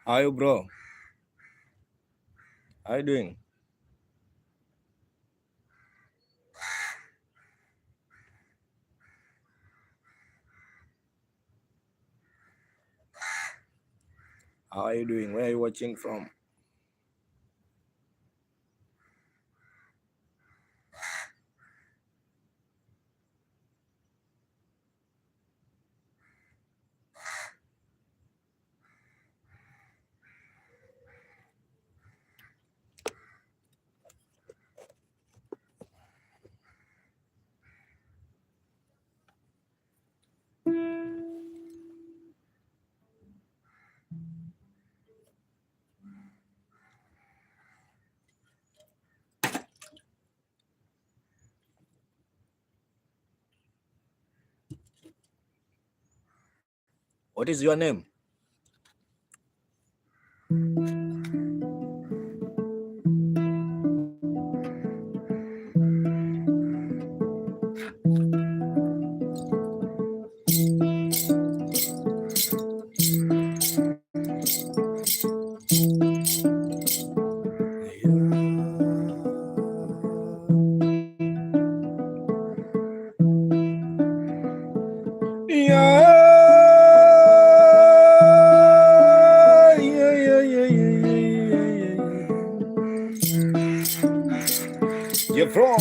How are you, bro? How are you doing? How are you doing? Where are you watching from? What is your name? You're from?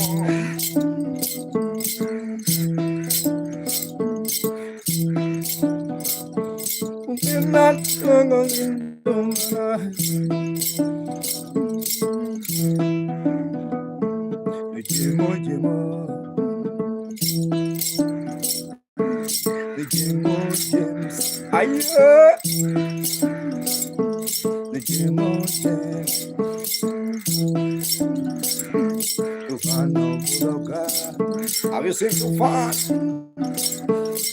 You're not going Have you seen so far?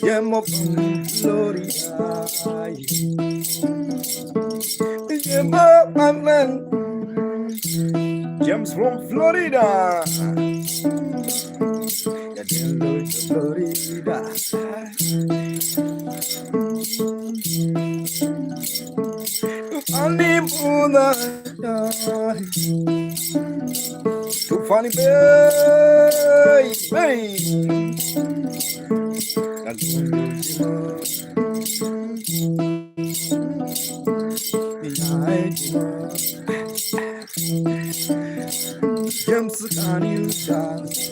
From Florida. My man. James from Florida. Florida. Too funny, James, can you dance?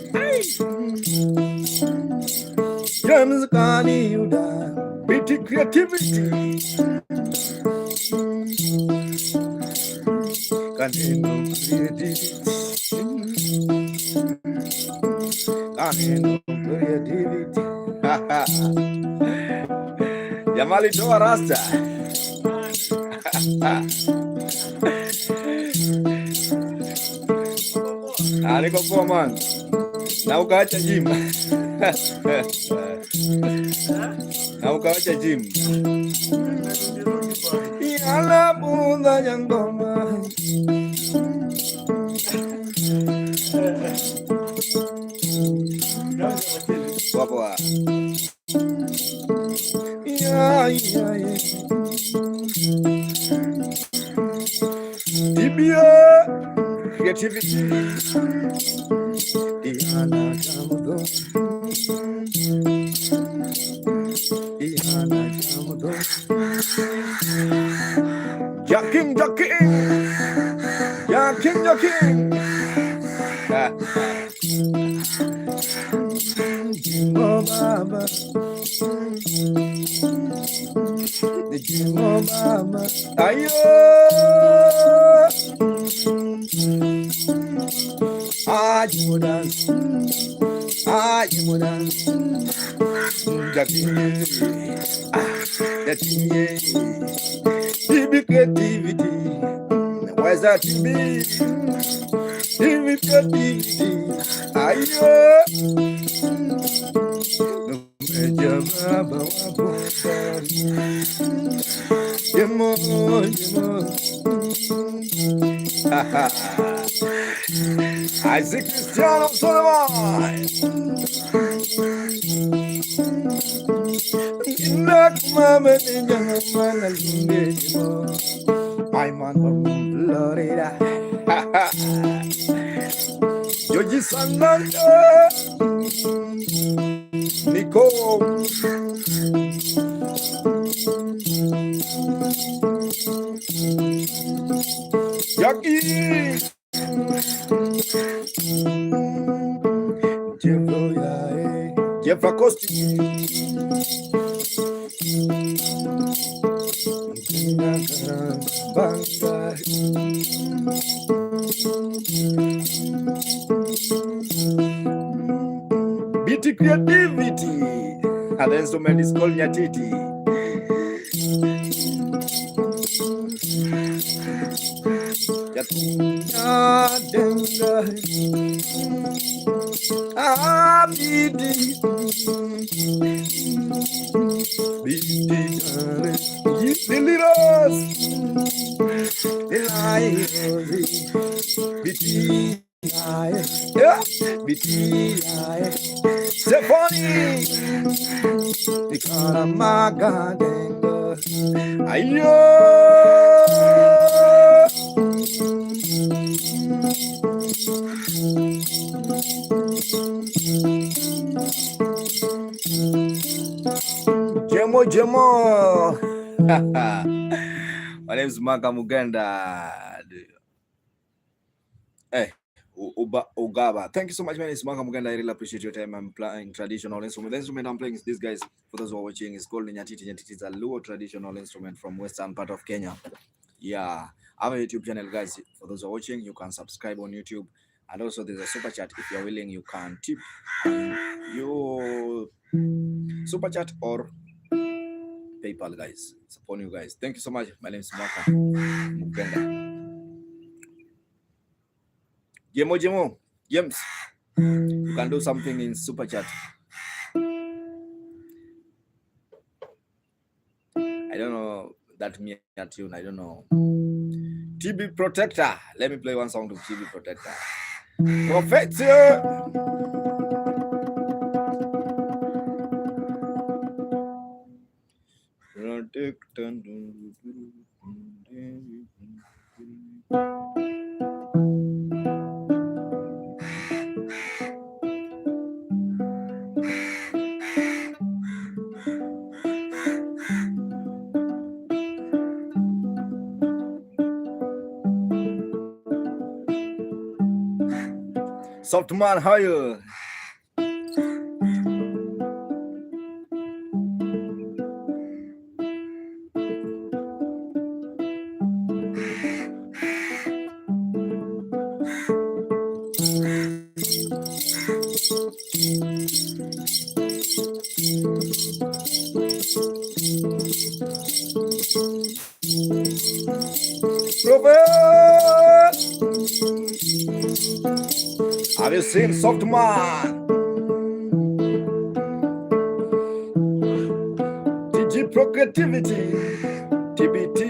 James, can you dance? Pretty creativity. Can you creativity? Creativity. Jamali toa rasta. Niko poa man. Na ukaacha gym. Na ukaacha gym. Yala bunda jangoma. Poa. Tibia creativity. Jacking. Oh, Baba. Oh, Baba. Ayo. Ajudan. Creativity. Where's that TV? Creativity. Ayo. Isaac Cristiano Solomon. Nak mama jangan mana My man from Florida. Yoji Sananda. Nico. Jackie. Jeff Acosti. BT creativity. And the instrument is called nyatiti. Stephanie, ayo. Jemo. My name is Maka Muganda. Hey, Ugaba. Thank you so much, man. It's Maka Muganda. I really appreciate your time. I'm playing traditional instrument. The instrument I'm playing is this, guys. For those who are watching, it's called nyatiti. Nyatiti is a low traditional instrument from western part of Kenya. Yeah, I have a YouTube channel, guys. For those who are watching, you can subscribe on YouTube. And also, there's a super chat. If you're willing, you can tip your super chat or PayPal, guys. It's upon you, guys. Thank you so much. My name is Maka Muganda. Jemo, James, you can do something in super chat. I don't know that me tune. I don't know. TB Protector. Let me play one song to TB Protector. Professor. Soft man, how are you? Have you seen Soft Man? TG Procreativity, TBT.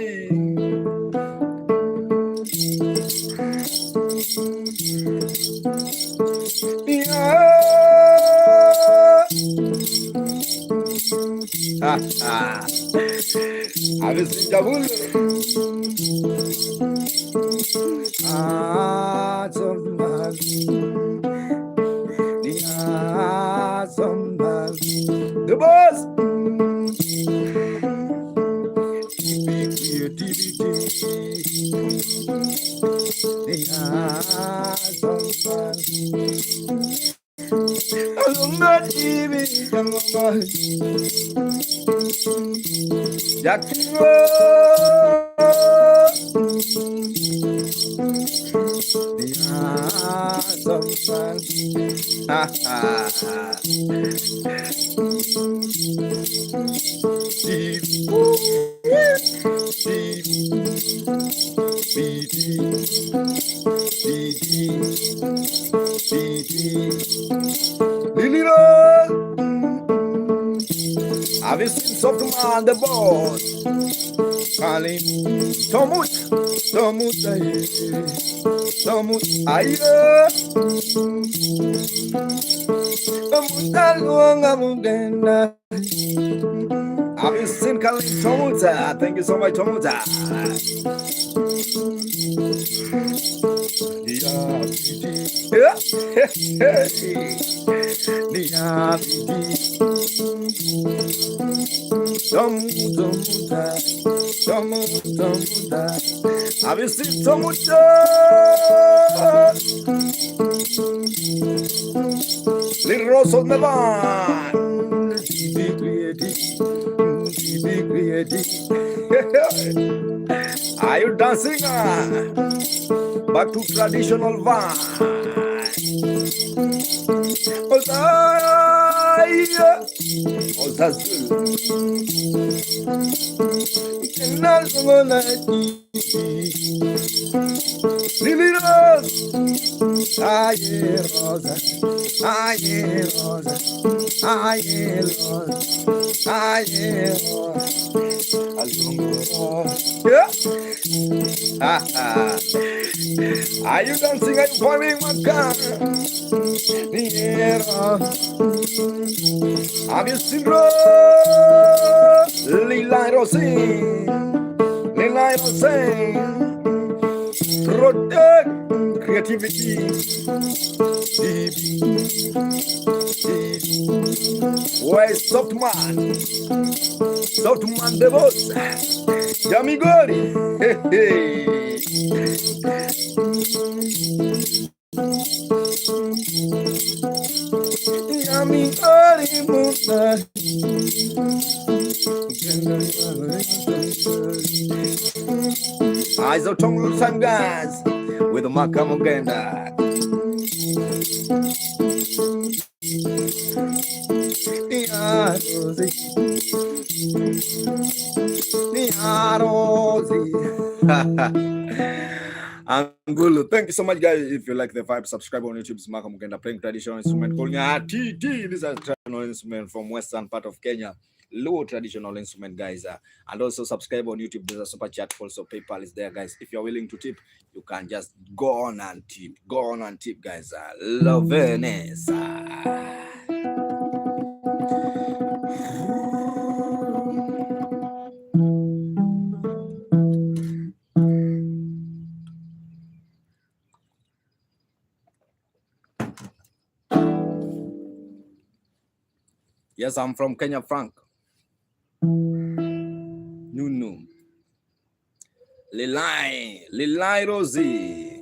Have you seen Jabul? The boss. Have you seen Soft Man the boss? Calling Tomut, aye. Tomut alwanga mugenda. Have you seen Kalin Tomuta? Thank you so much, Tomuta. Have you seen Tomuta? Little Rose of Nevan. Are you dancing? Back to traditional vibe. Are you dancing? Are you forming my car? Have you seen Lila Rosin? Lila Rosin. Protect creativity. Where's soft man? Soft man the boss. Yummy Gori. Hey, hey. Yummy Gori. Eyes of Tongue Sam guys with the Makamogenda. Angulu. Thank you so much, guys. If you like the vibe, subscribe on YouTube. It's Malcolm Mugenda playing traditional instrument called nyatiti. This is a traditional instrument from western part of Kenya. Low traditional instrument, guys. And also subscribe on YouTube. There's a super chat also. PayPal is there, guys. If you're willing to tip, you can just go on and tip. Go on and tip, guys. Loveness. Yes, I'm from Kenya, Frank. Nunu. Lilai Rosie.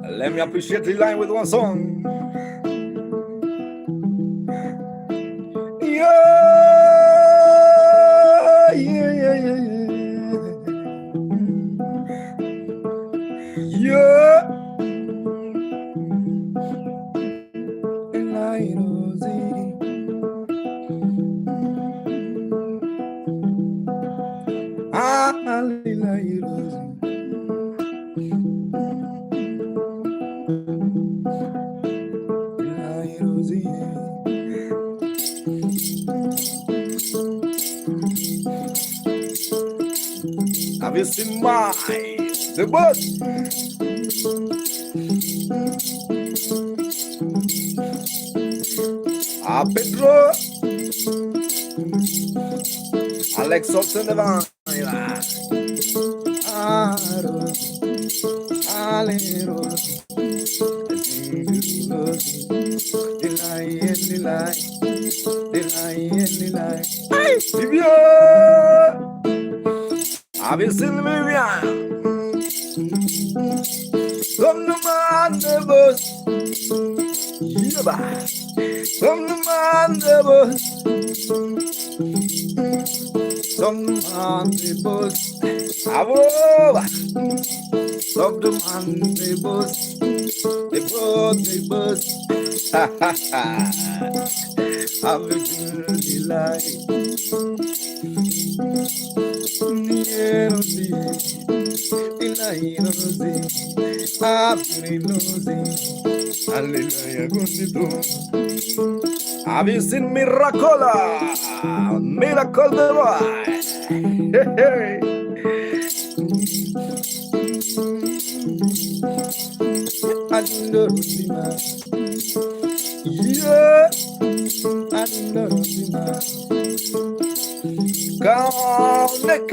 Let me appreciate Lilai with one song. Have you seen the bus? Pedro Alex Olsen Nevan. Have you seen Vivian? Come to my neighbors. Come to my neighbors. Come to my neighbors. Come to my neighbors. Neighbors. Have you seen delight? Have you seen Miracola? Miracle the boy. Hey. Yeah, I know. Connect.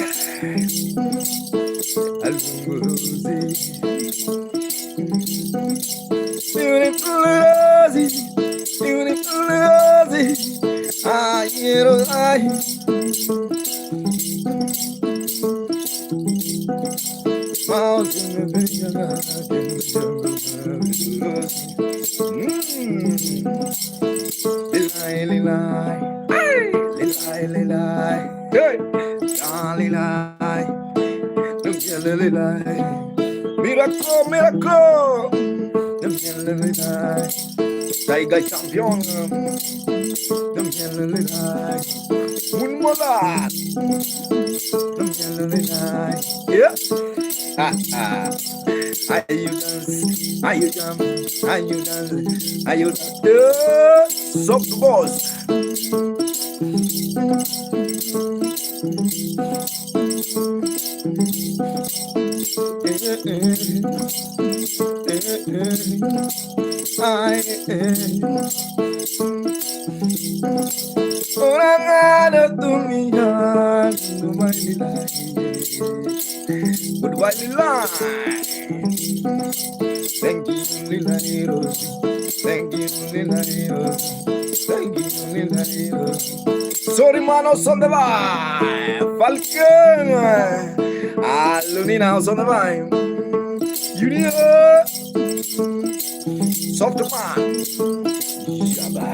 Beautiful Rosie, beautiful Rosie. I hear a lie. Mouse in the Miracle, miracle. Tiger champion. Moonmola. Yeah. Are you dance? Are you jump? Are you dance? Are you dance? Soft boss. Orang ada dunia, goodbye Lilai. Thank you Lilai Rosie. Thank you Lilai Rosie. Thank you Lilai Rosie. Sorry manos on the vibe. Falcon. Lunina on the vibe. Junior. Soft man. Shabba.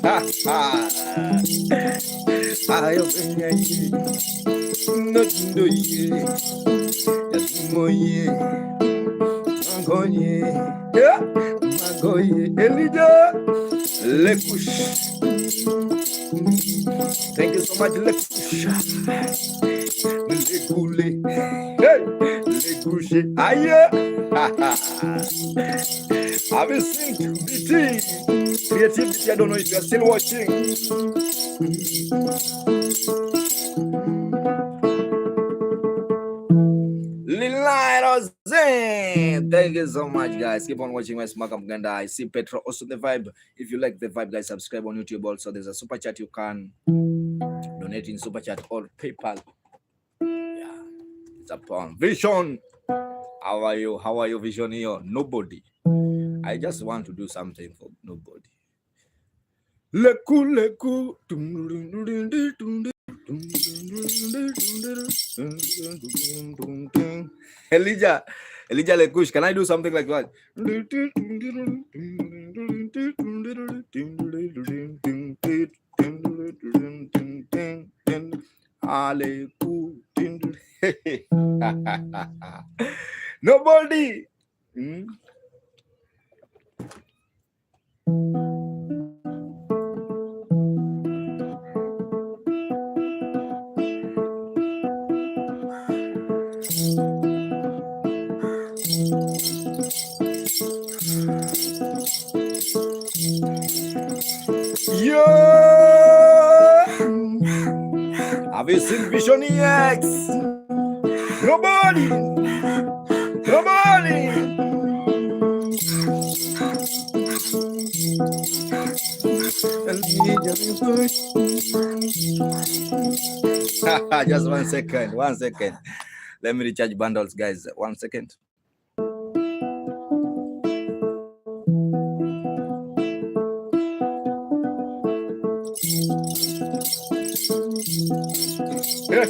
Ha ha. I open your ear. Not do ye. That's more ye. Magoye. Yeah. Magoye. Elijah. Lekush. Thank you so much, Lekush. Lekule. Hey. Lekush. Aye. Have you seen BT? Creativity, I don't know if you're still watching. Thank you so much, guys. Keep on watching my Smaka Muganda. I see Petro also the vibe. If you like the vibe, guys, subscribe on YouTube. Also, there's a super chat you can donate in super chat or PayPal. Yeah, it's upon Vision. How are you? How are you, Vision here? Nobody. I just want to do something for nobody. Leku leku. Elijah Lekush, can I do something like that? Nobody. Yeah. Have you seen Vision X? Nobody. Just 1 second. Let me recharge bundles, guys. 1 second. Yeah.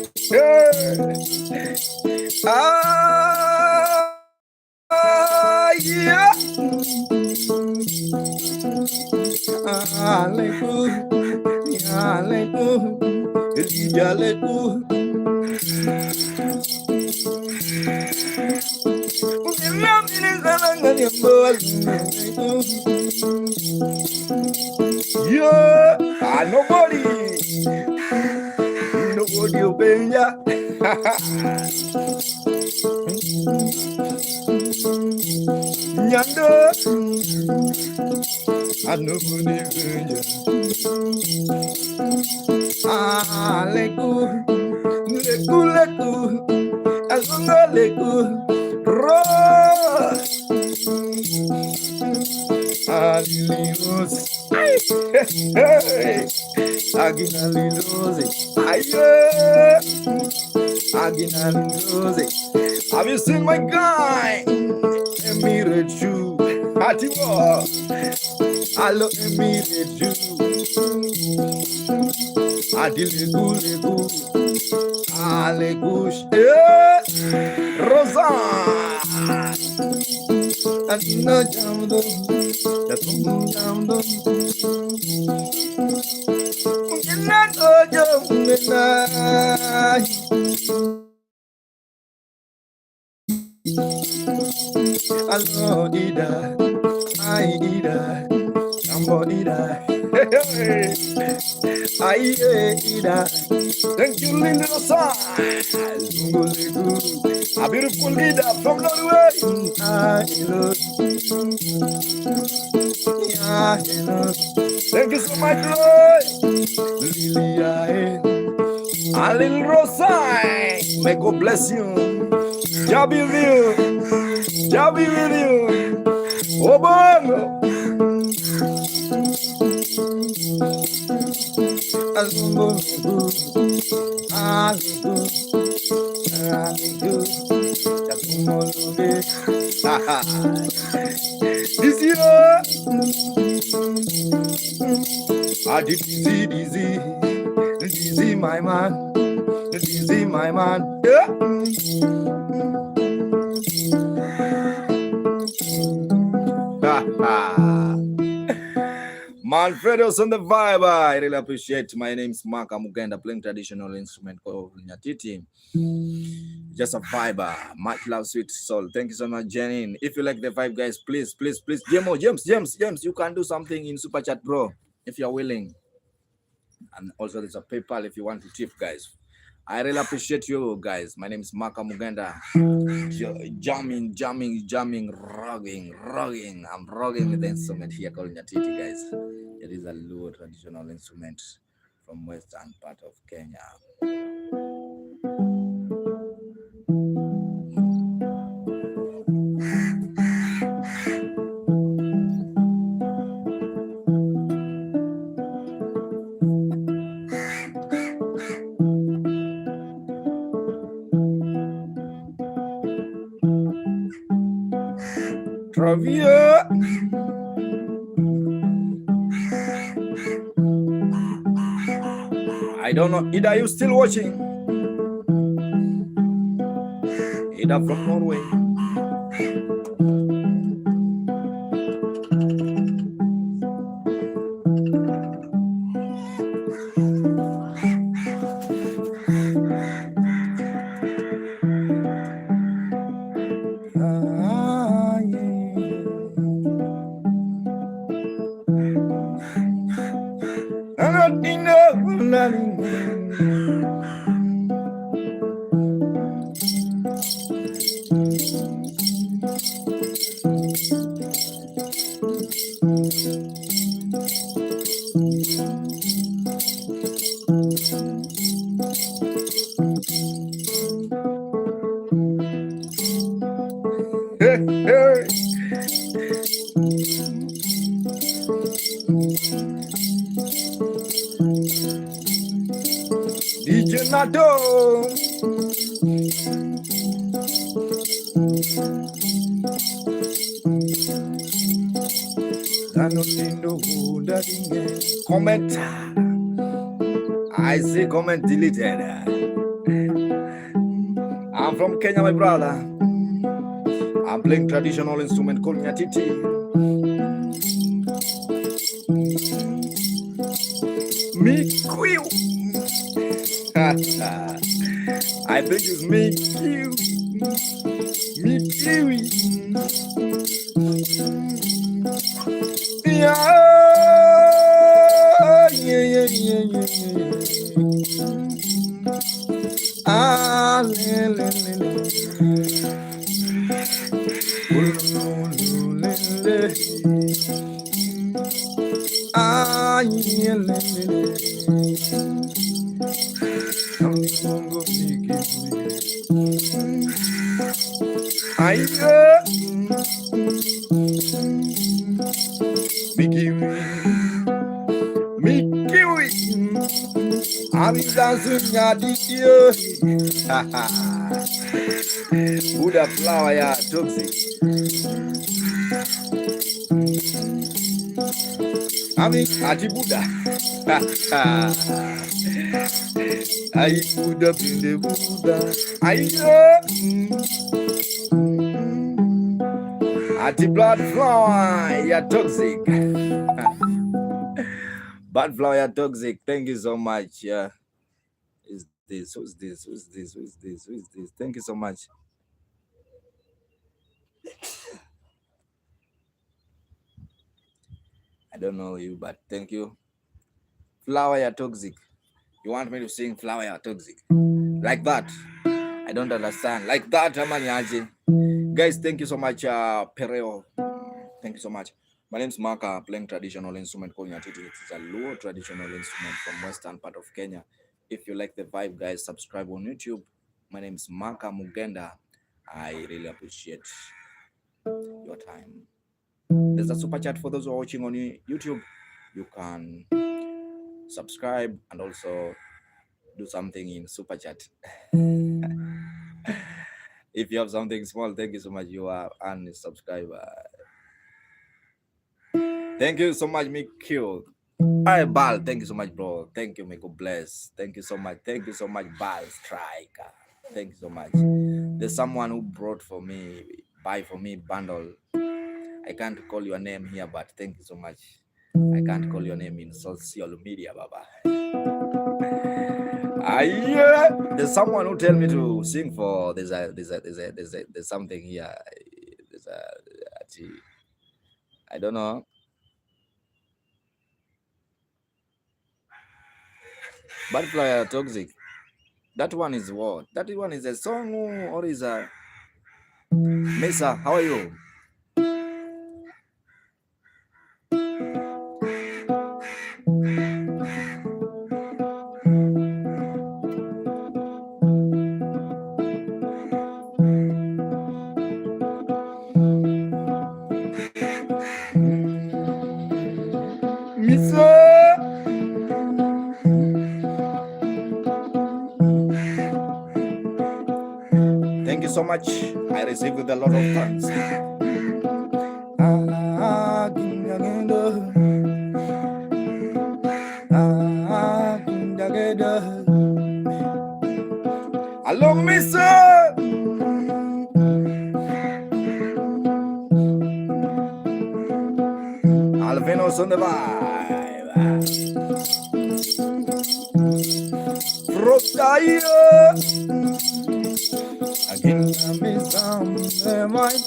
Yeah, nobody obey ya. Nyando, nobody obey ya. Leku. Azungaleku ro Alilos Aginalilos Aye Aginalilos. Have you seen my guy? Emireju Atiwa Alo Emireju Adilegu Legu Alegush Rosa Adina Jamdo Yatum Jamdo Nato Jamena Allo Ida I Ida Jambo Ida I Ida. Thank you, Linda Osai. A beautiful leader from Norway. Thank you so much, Roy. Lilia, a little Rosai. May God bless you. Jah be with you. Jah be with you. Obongo. This year, I did dizzy, my man, dizzy, my man. Yeah. Manfredo's on the vibe. I really appreciate. My name is Mark Amugenda, playing traditional instrument called nyatiti. Just a vibe. Much love, sweet soul. Thank you so much, Janine. If you like the vibe, guys, please. James, you can do something in Super Chat, bro, if you're willing. And also there's a PayPal if you want to tip, guys. I really appreciate you guys. My name is Mark Amugenda. Jamming, rocking. I'm rocking with the instrument here called nyatiti, guys. It is a low traditional instrument from western part of Kenya. Travia. I don't know. Ida, are you still watching? Ida from Norway. DJ Nado. Comment. I see comment deleted. I'm from Kenya, my brother. I'm playing traditional instrument called nyatiti. Me quill. I think it's me quill. Me kiwi. Yeah. dance nyatiti. Buddha flower ya toxic. Ami ati Buddha. I Buddha in the Buddha. Ati blood flower ya toxic. Bad flower ya toxic. Thank you so much. Yeah. Is this? Who's this? Who's this? Who's this? Who's this? Thank you so much. I don't know you, but thank you. Flower ya toxic. You want me to sing flower ya toxic? Like that? I don't understand. Like that, Amani. Guys, thank you so much, Pereo. Thank you so much. My name is Maka, playing traditional instrument called nyatiti. It's a low traditional instrument from western part of Kenya. If you like the vibe, guys, subscribe on YouTube. My name is Maka Mugenda. I really appreciate your time. There's a super chat for those who are watching on YouTube. You can subscribe and also do something in super chat. If you have something small, thank you so much. You are an subscriber. Thank you so much, Mikio. Hi, Bal. Thank you so much, bro. Thank you, Miko Bless. Thank you so much. Thank you so much, Bal Striker. Thank you so much. There's someone who brought for me, buy for me bundle. I can't call your name here, but thank you so much. I can't call your name in social media, Baba. There's someone who tell me to sing for. There's something here. There's a, I don't know. Butterfly toxic. That one is what? That one is a song or is a Mesa? How are you? Misa. Thank you so much. I received with a lot of thanks. Hello, Misa. Alvino's on the vibe. Frostaya. Again, me some the mic.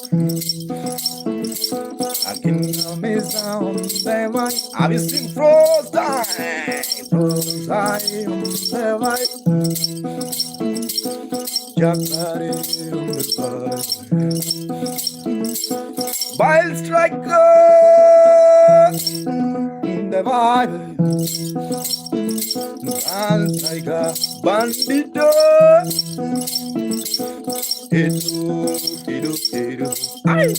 Again, me some the mic. Have you seen Frostaya? Frostaya on the mic. Jacare on the vibe. Bile striker in the vibe. Tiger bandito. Ay,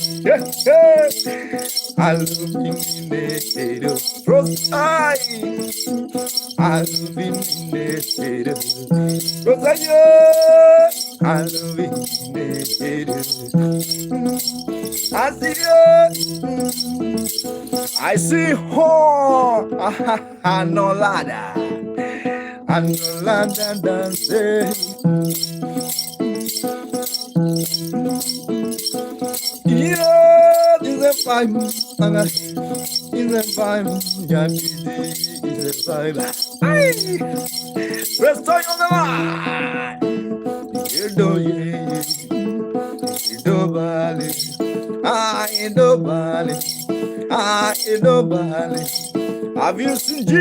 aluminado, frost ay, aluminado, rosayo, aluminado, I see ho, anolada, anolada dance. Yeah, this is a vibe. Is a vibe. Nyatiti is a vibe. Hey, let's talk on the vibe. You do Bali. I do Bali. I do Bali. Have you seen G?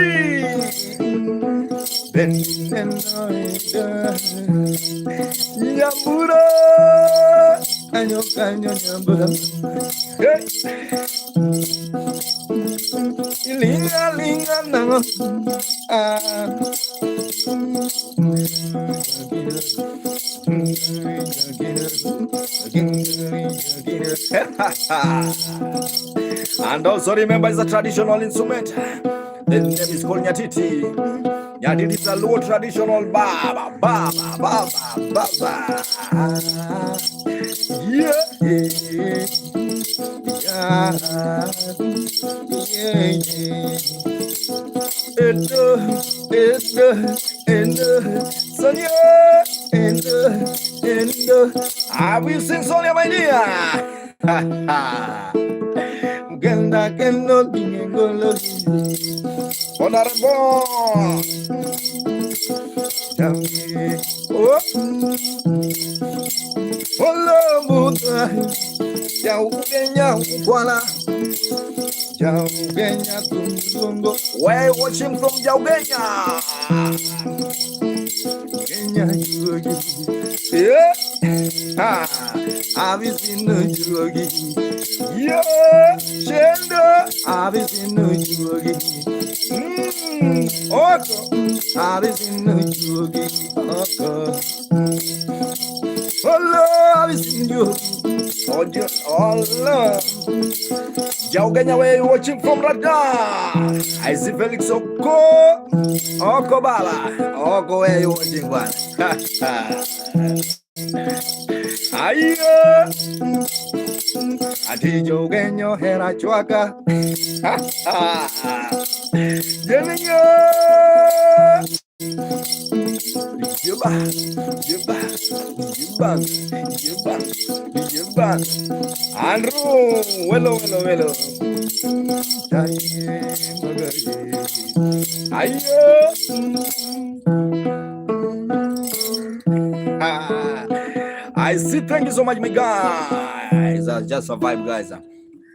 Bending and Yambura. Kanyo Yambura. Linga nango. And also remember, it's a traditional instrument. The name is called nyatiti. Nyatiti is a Luo traditional baba, baba, baba, baba. Yeah, yeah, Sonia, I will sing Sonia, my dear. Genda, genda, genda, honorable. Oh, oh, Jauh Kenya, Kuala. Jauh Kenya, Tungo. We're watching from Jauh Kenya. Kenya, yeah. Ha. I've seen no Jugi. Yeah. Chendo. I've seen no Jugi. Oko. I've seen no Jugi. Oko. Oh, I've seen you. Oh, love. Jauh Kenya, where you watching from Radar? I see Felix Oko. Oko Bala. Oko, where you watching one? Ayo. Ati Jauh Kenya, hera chuaka. Jenenyo. Yuba. Yuba. Yuba. Yuba. Yuba. Andrew, hello. Ayo. I see. Thank you so much, my guys. Just a vibe, guys.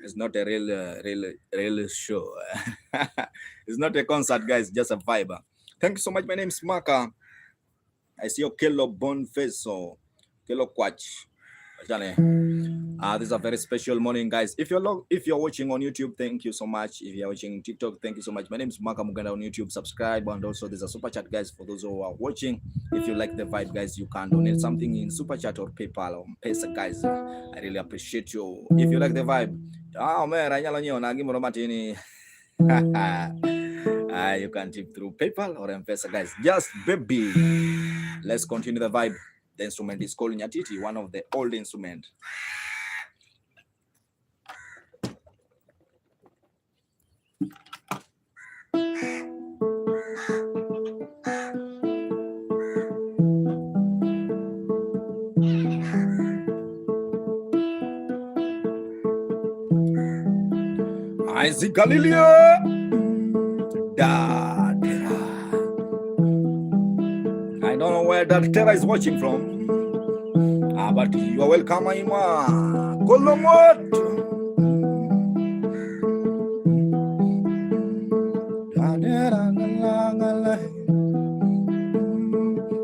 It's not a real show. It's not a concert, guys. Just a vibe. Thank you so much. My name is Maka. I see your Kelo Boniface, so Kelo Quach. This is a very special morning, guys. If you're watching on YouTube, thank you so much. If you're watching TikTok, thank you so much. My name is Maka Muganda on YouTube. Subscribe, and also there's a super chat, guys, for those who are watching. If you like the vibe, guys, you can donate something in super chat or PayPal or Pesa, guys. I really appreciate you. If you like the vibe, oh man, you can tip through PayPal or M-Pesa, guys. Just baby. Let's continue the vibe. The instrument is called nyatiti, one of the old instruments. Isaac Galileo. I don't know where that Terra is watching from. But you are welcome, Ima. Kolomot.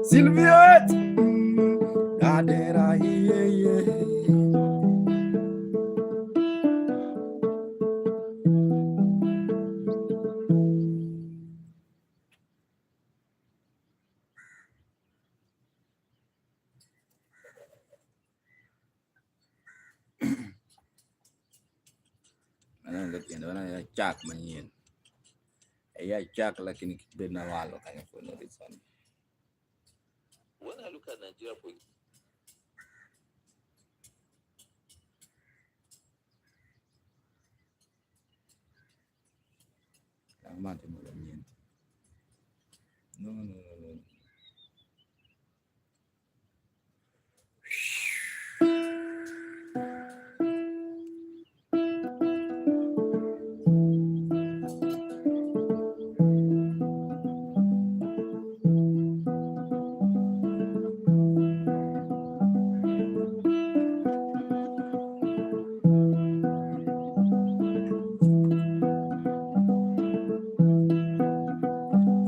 Sylviette. Jack manyin. Jack lakini kibena walo kanya for no reason. When I look at Nigeria for No.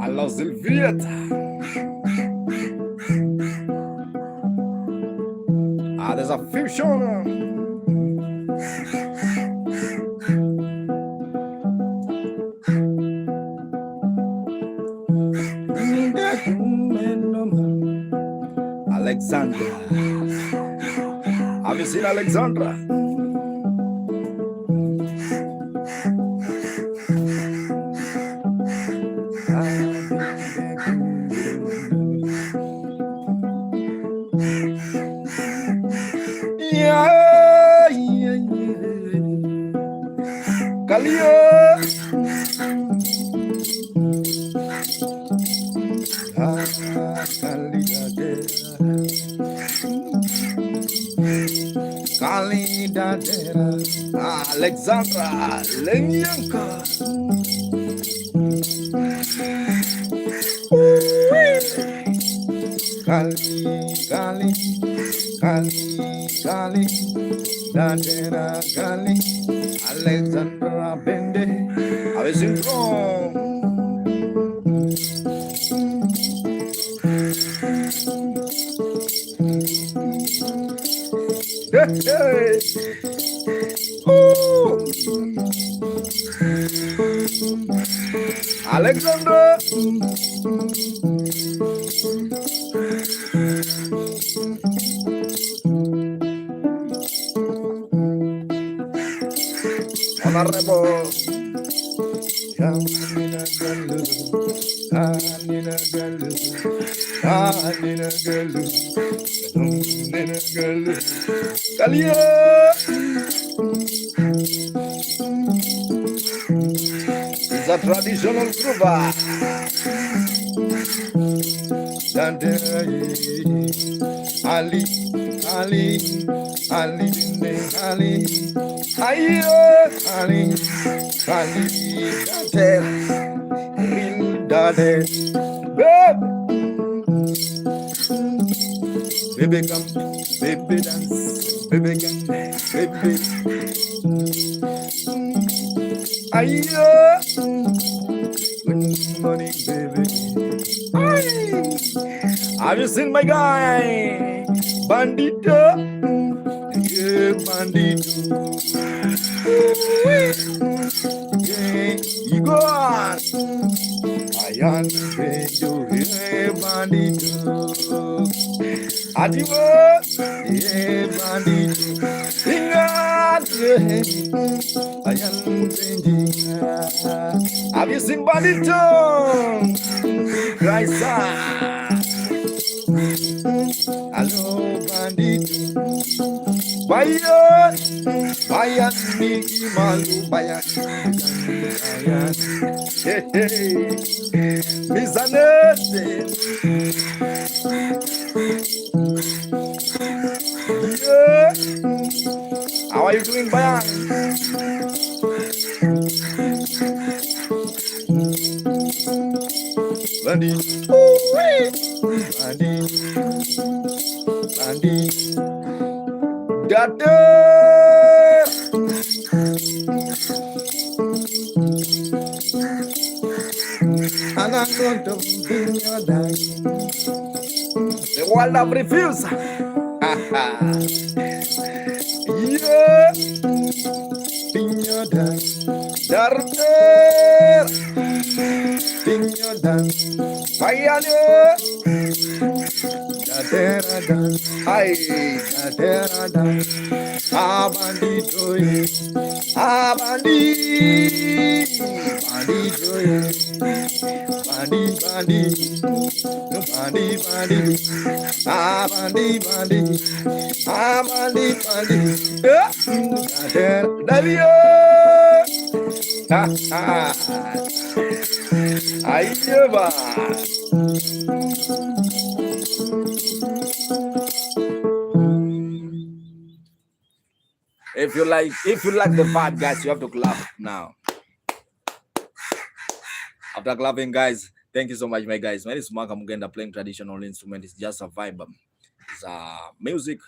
Allo Sylviette. There's a fusion. Alexandra. Have you seen Alexandra? Kalia. Kalidadera. Alexandra Lenyanka. Kali, Dadera Kali, Alexandra Bende, Avicii from. Hey, hey. Ooh. Alexandra. Honorable. Kanina galu, kanina galu, kanina galu, kanina galu. Kalia. It's a traditional groove. Ali, Ali, Ali, Ali, Ali, Ali, Dade, baby come, baby dance, baby come, baby. Ayo, good morning, baby. Have you seen my guy? Bandito. Yeah, bandito. Yeah, you go on. I am you, yeah, bandito. Adiwo, yeah, bandito. Ingat, yeah, I am have you seen bandito? Christ. Hello, bandito. Bayan, bayan, Niki Malu, bayan, bayan. Hey, hey, Miss Annette. Yeah. How are you doing, bayan? Bandit, bandit, bandit. Dada. And I'm going to bring your dad. The world of refuse. Yeah. Bring your dad. Darder. Bring your dad. Fire. Dadera. Ay, dadera. Bandito, bandit, bandito, bandit, bandit, no bandit, bandit, bandit, bandit, bandit, bandit, love you, ayuba. If you like the vibe, guys, you have to clap now. After clapping, guys, thank you so much, my guys. My name is Mark Mugenda, playing traditional instrument. It's just a vibe. It's music.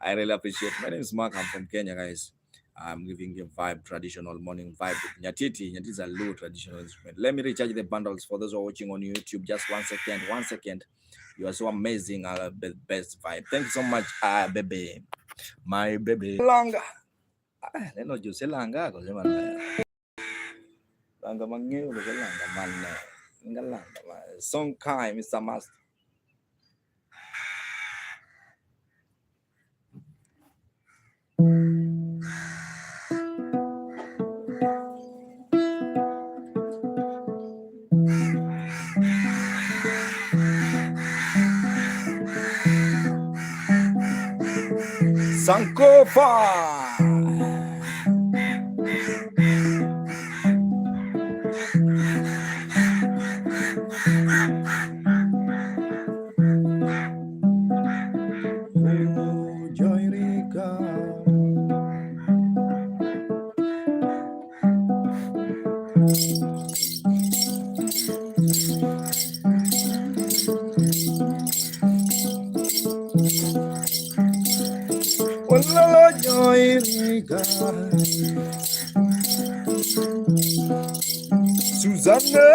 I really appreciate. My name is Mark. I'm from Kenya, guys. I'm giving you vibe, traditional morning vibe. Nyatiti is a low traditional instrument. Let me recharge the bundles for those who are watching on YouTube. Just 1 second. 1 second. You are so amazing. Best vibe. Thank you so much, baby. My baby. Langa. Neno juse langa ko sema langa mangeo ko langa man. Ngalanga. Song kai Mr. Master. Sankofa. Susanna.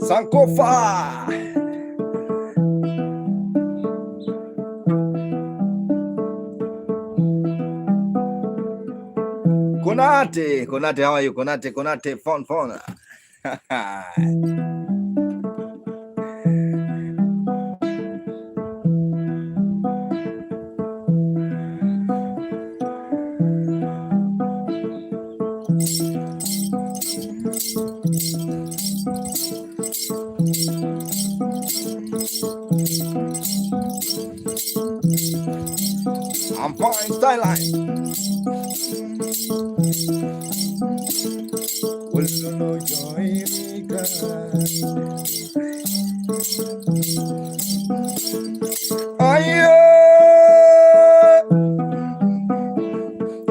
Sankofa. Konate, how are you? Konate, phone. I'm fine, styline.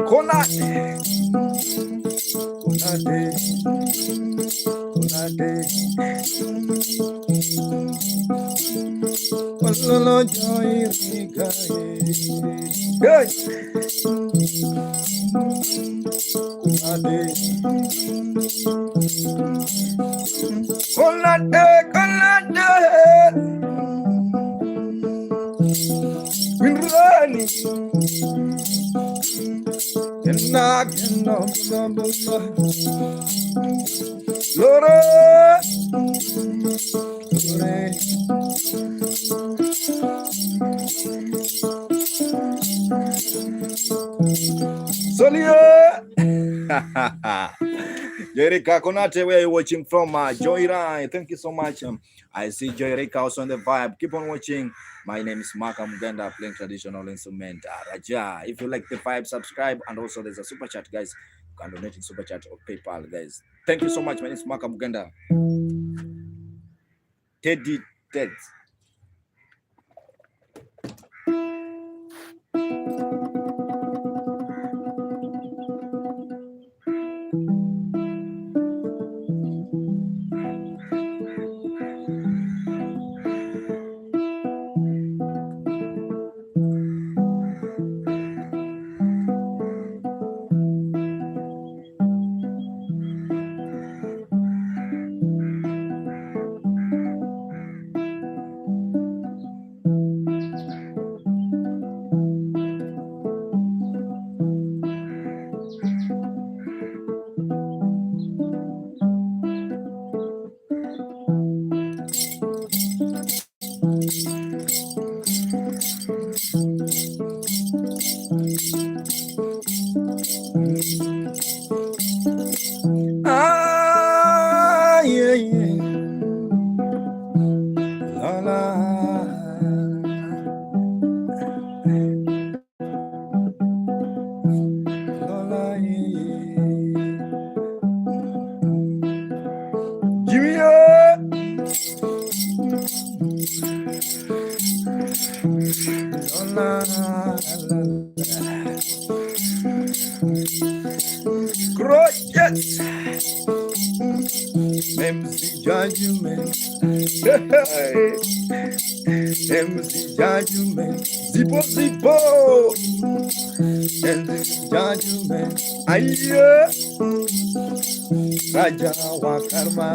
Konate. Joyrika Konate, where are you watching from? Joyride, thank you so much. I see Joyrika also on the vibe. Keep on watching. My name is Maka Muganda, playing traditional instrument Raja. If you like the vibe, subscribe, and also there's a super chat, guys. You can donate in super chat or PayPal, guys. Thank you so much. My name is Maka Muganda. Teddy Ted. MC Judgment, MC Judgment, Zipo Zipo, MC Judgment, Aya, Raja Wakarma,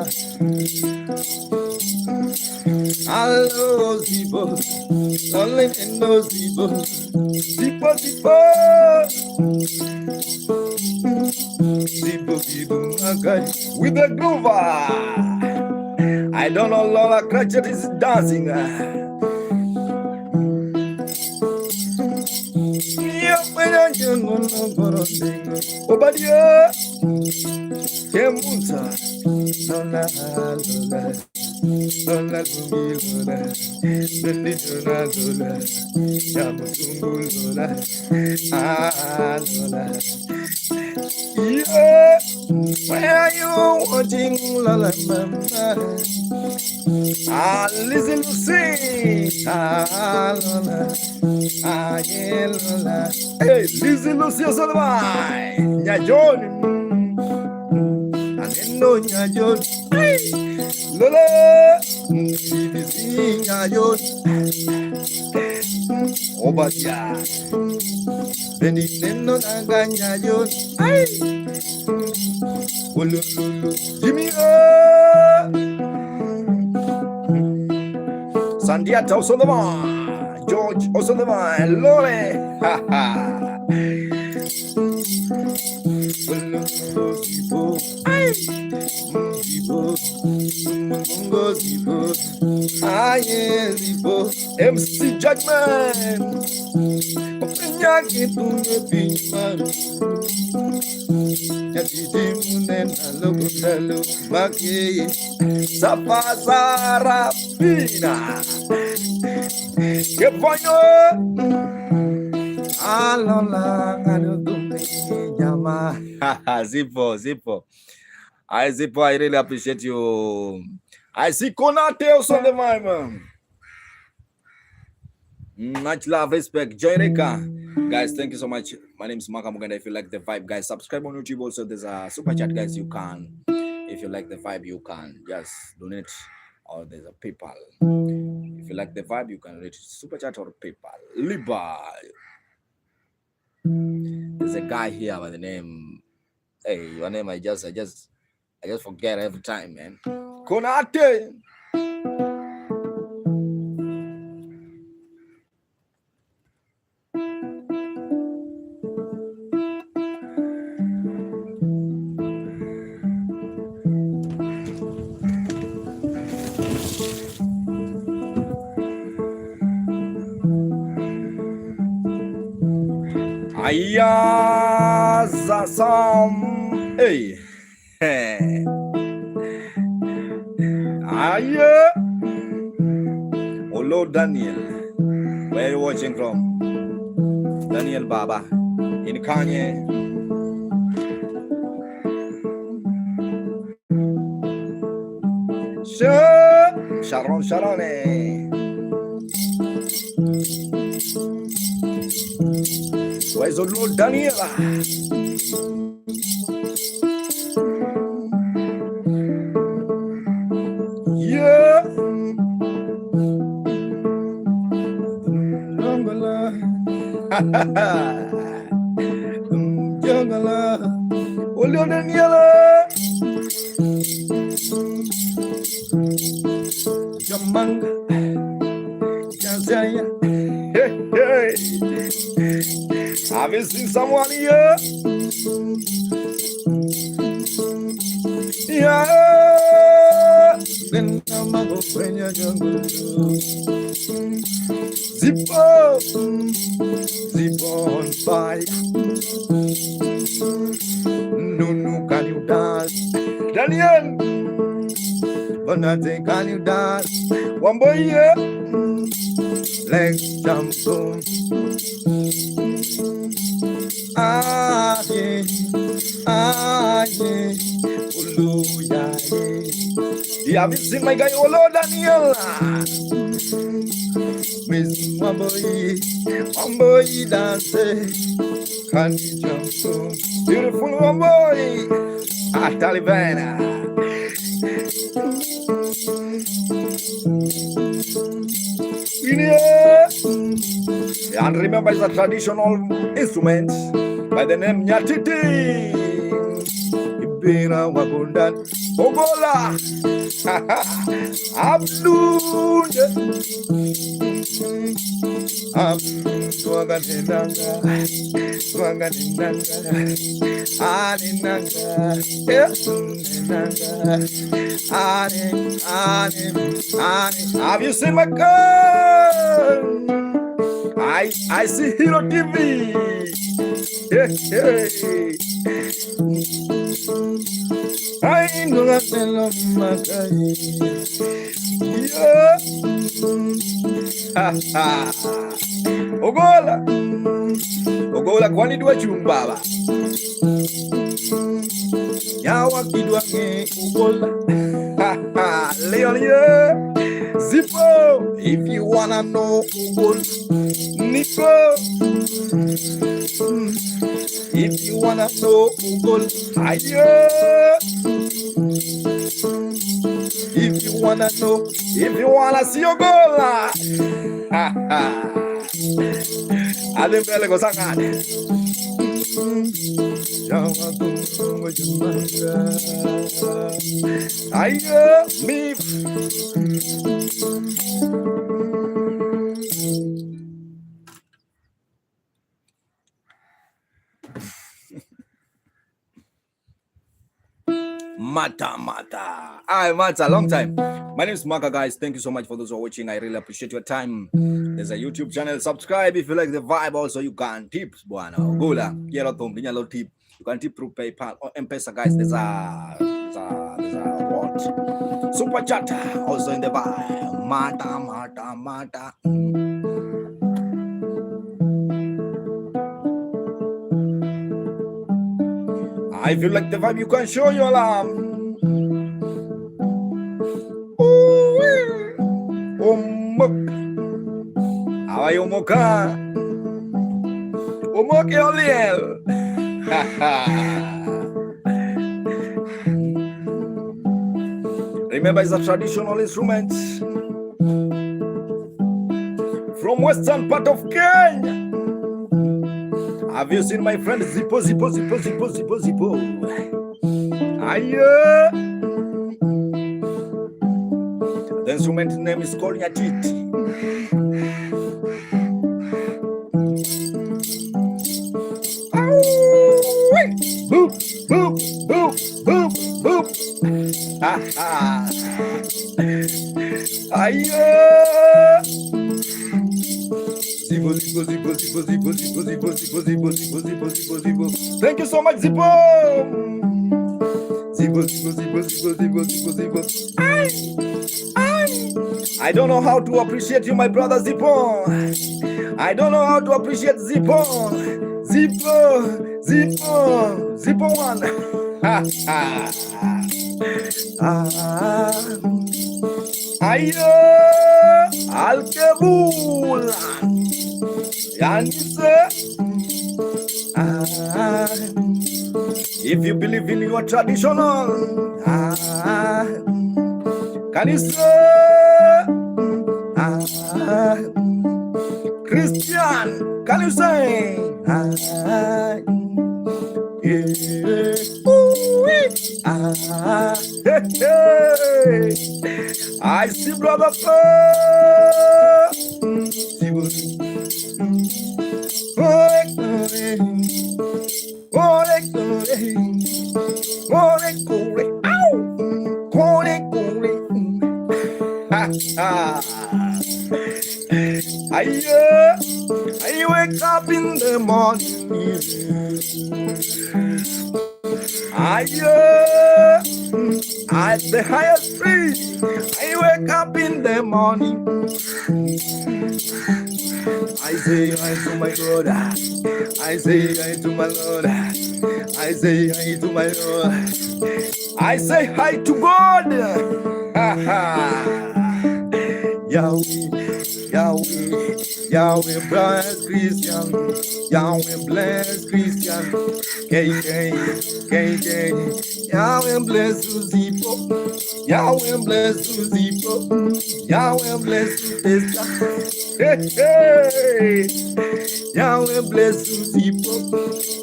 Hello, Zibo. Lonely and no Zibo. Zibo, Zibo. Zibo, Zibo, okay. With the groover. I don't know, Lola Cratchit is dancing. Obadia, Kemunta, Lola, Lola, Lola, Lola, Lola, Lola, Yamutungu, Lola, Lola. Yeah, where are you watching, Lola, Mama? Listen to sing, Lola, yeah, Lola. Hey, listen to see Salvai, Nyajon, Anendo Nyajon, Lola, Nyajon, Obadia, Benino Nyajon, Ululu, Jimmy, Sandiata Osolama, George Osolama, Lore, ha ha. MC Judgment, Nyaki Tunepimaru, Nyatiti Munena Logundalo, Maki, Sapazara Pina, Kepono, Alola, Adogumi, Yama, Zipo. I Zipo, I really appreciate you. I see Konate also the man. Much love, respect, Joy Reka. Guys, thank you so much. My name is Maka Muganda. If you like the vibe, guys, subscribe on YouTube. Also, there's a super chat, guys. You can, if you like the vibe, you can just donate, or there's a PayPal. If you like the vibe, you can reach super chat or PayPal. Liba. There's a guy here by the name. Hey, your name? I just forget every time, man. Konate. Ayazasam, hey, Aya, Olo Daniel, where are you watching from? Daniel Baba, in Kanye. Sharon, where's Olo Daniela? Yeah. Jangala, Olo Daniela. Jamanga, Jazaya. Hey. Have you seen someone here? Yeah. Then I'm a go when you're jungle. Zippo on fire. No, can you dance? Daniel, but nothing can you dance? One boy here, legs jump boom. Ulu, yeah. You haven't seen my guy Olo Daniel. Miss one boy dance. Can you jump boom? Beautiful one boy. Talibana. Yeah. And remember, it's a traditional instrument by the name nyatiti. Bina Wagundan, Ogola, Abdul, Swaganindanga, Aninanga, Aninanga. Have you seen my girl? I see Hero TV. I know that I love my Ogola, Ogola, kwani dua chumbaba. Yawa kidwa nge Ogola. Leon, Zippo, if you wanna know Ogola. Nico, if you wanna know Ogola. If you wanna know, if you wanna see Ogola. Adem pele ko sangat. Ayo, me. Mata. Hi, Mata, long time. My name is Maka, guys. Thank you so much for those who are watching. I really appreciate your time. There's a YouTube channel. Subscribe if you like the vibe. Also, you can tip. Buana, Gola, yellow tip. You can tip through PayPal or M-Pesa, guys. There's a what? Super chat also in the vibe. Mata. If you like the vibe, you can show your love. How are you, Moka? Omoke Oliel. Remember, it's a traditional instrument from western part of Kenya. Have you seen my friend Zippo? Aye. The instrument name is called nyatiti. Boop. Aye. Zippo. Thank you so much, Zippo. Zippo. I don't know how to appreciate you, my brother Zippo. I don't know how to appreciate Zippo. Zippo one. Ayo, Alkebula. Yanise. If you believe in your traditional, can you say Christian? Can you say I see brother. I wake up in the morning. At the highest place, I wake up in the morning. I say hi to my God. I say hi to my Lord. I say hi to my Lord. I say hi to God. Yahweh. Yahweh, Yahweh bless Christian, Yahweh bless Christian, KK, Yahweh bless Suzipo, Yahweh bless Suzipo, Yahweh bless Suzipo, hey, Yahweh bless Suzipo,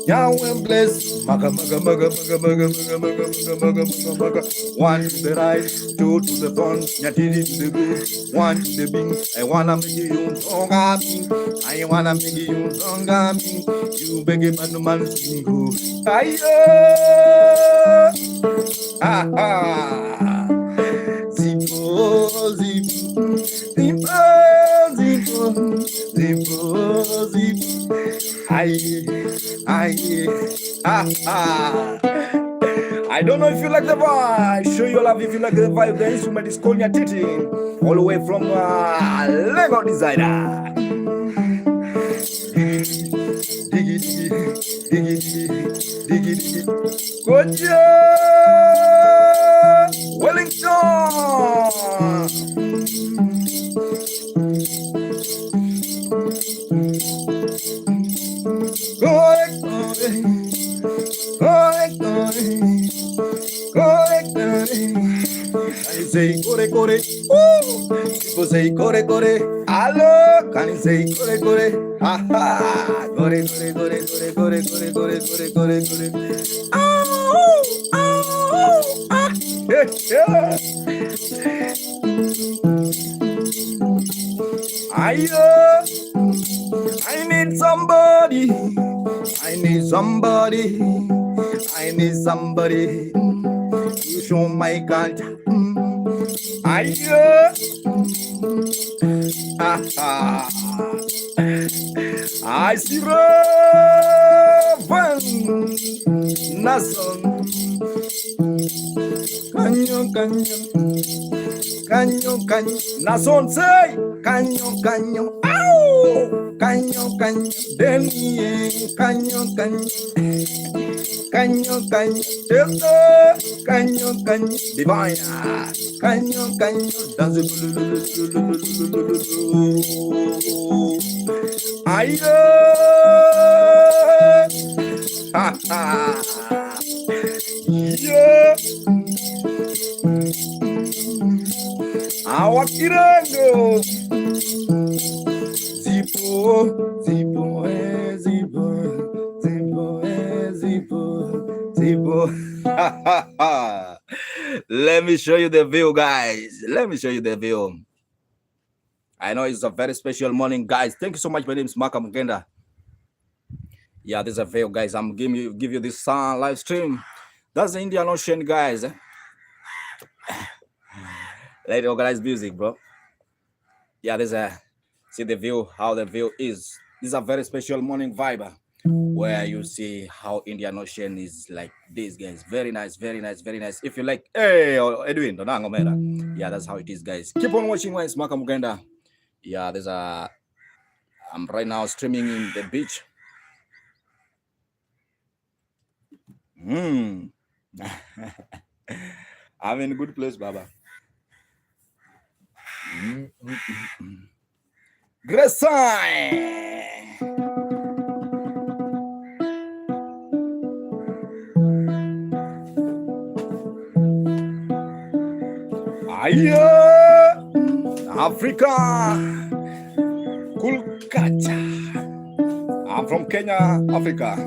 Yahweh bless maga maga maga maga maga maga maga maga maga maga. One to the right, two to the front, nyatiti to the good, one to the bing. I wanna make you songami, I wanna make you songami. You beg a man single. Ayo, ha ha. Zipo, zipo, zipo, zipo, zipo, zipo. Aye, aye, ah. I don't know if you like the vibe. Show your love if you like the vibe. The instrument is called nyatiti, all the way from Lego Designer. Diggy, diggy, diggy, diggy, diggy. Good job, Wellington. Can you say kore kore? People say kore kore. Hello, can you say kore kore? Ha ha. Kore kore kore kore kore kore kore kore kore kore. Oh, oh, ah. Yeah. I need somebody. I need somebody. I need somebody to show my culture. I see Raven Nason Canyon Nason say Canyon Ow Canyon Deni Canyon Delta Canyon Divine Canyon Dance ha ha yeah Awakirango Zipo Let me show you the view, guys. Let me show you the view. I know it's a very special morning, guys. Thank you so much. My name is Maka Mugenda. Yeah, this is a view, guys. I'm give you this live stream. That's the Indian Ocean, guys. Let organize music, bro. Yeah, there's a see the view, how the view is. This is a very special morning vibe where you see how Indian Ocean is like this, guys. Very nice, very nice, very nice. If you like, hey, Edwin, yeah, that's how it is, guys. Keep on watching when it's Maka Mugenda. Yeah, there's a I'm right now streaming in the beach. I'm in a good place, Baba. Great sign. Aya, Africa, Kulkacha. I'm from Kenya, Africa.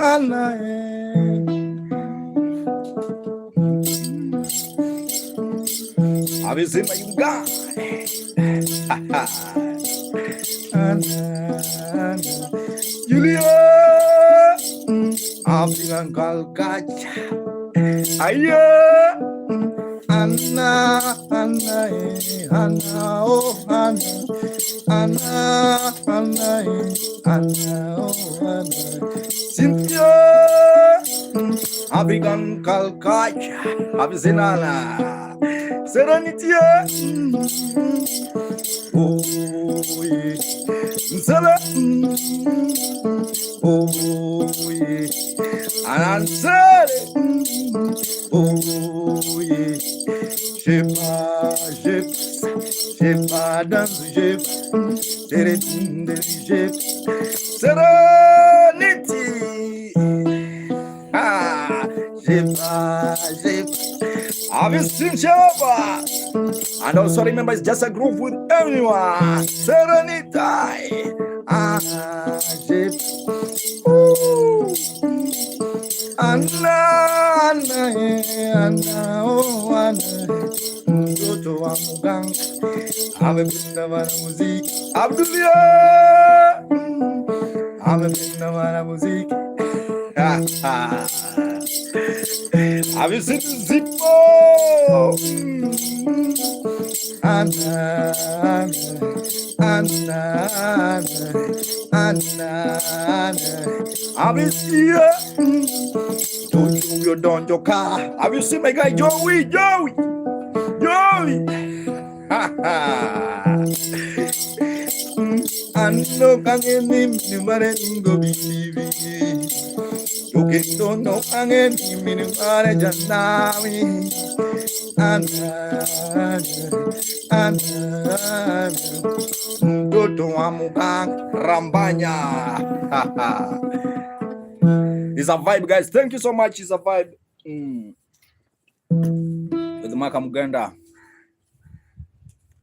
Anna, have you seen my Uganda? Julia, African Calcutta. Aya, Anna, oh Anna, oh Cynthia, African Calcutta. Have you seen Anna? Serenity, Oh yeah. Sala. Oh yeah. And I said it. Oh yeah. J'ai pas dans j'ai serenity. Ah, j'ai Have you seen Jehovah? And also remember, it's just a group with everyone. Serenity. Ah, j'ai Anna, oh Anna, mtoto wa muganga amependa mwanamuziki Abdulia, amependa mwanamuziki. Have you seen Zippo? Anna, have you seen you don't your car? Have you seen my guy Joey? Ando kangen ni mare ngo bibi. Yoke no kangen ni mare janami. Mtoto wa muganga Rambanya. It's a vibe, guys. Thank you so much. It's a vibe. With Maka Muganda.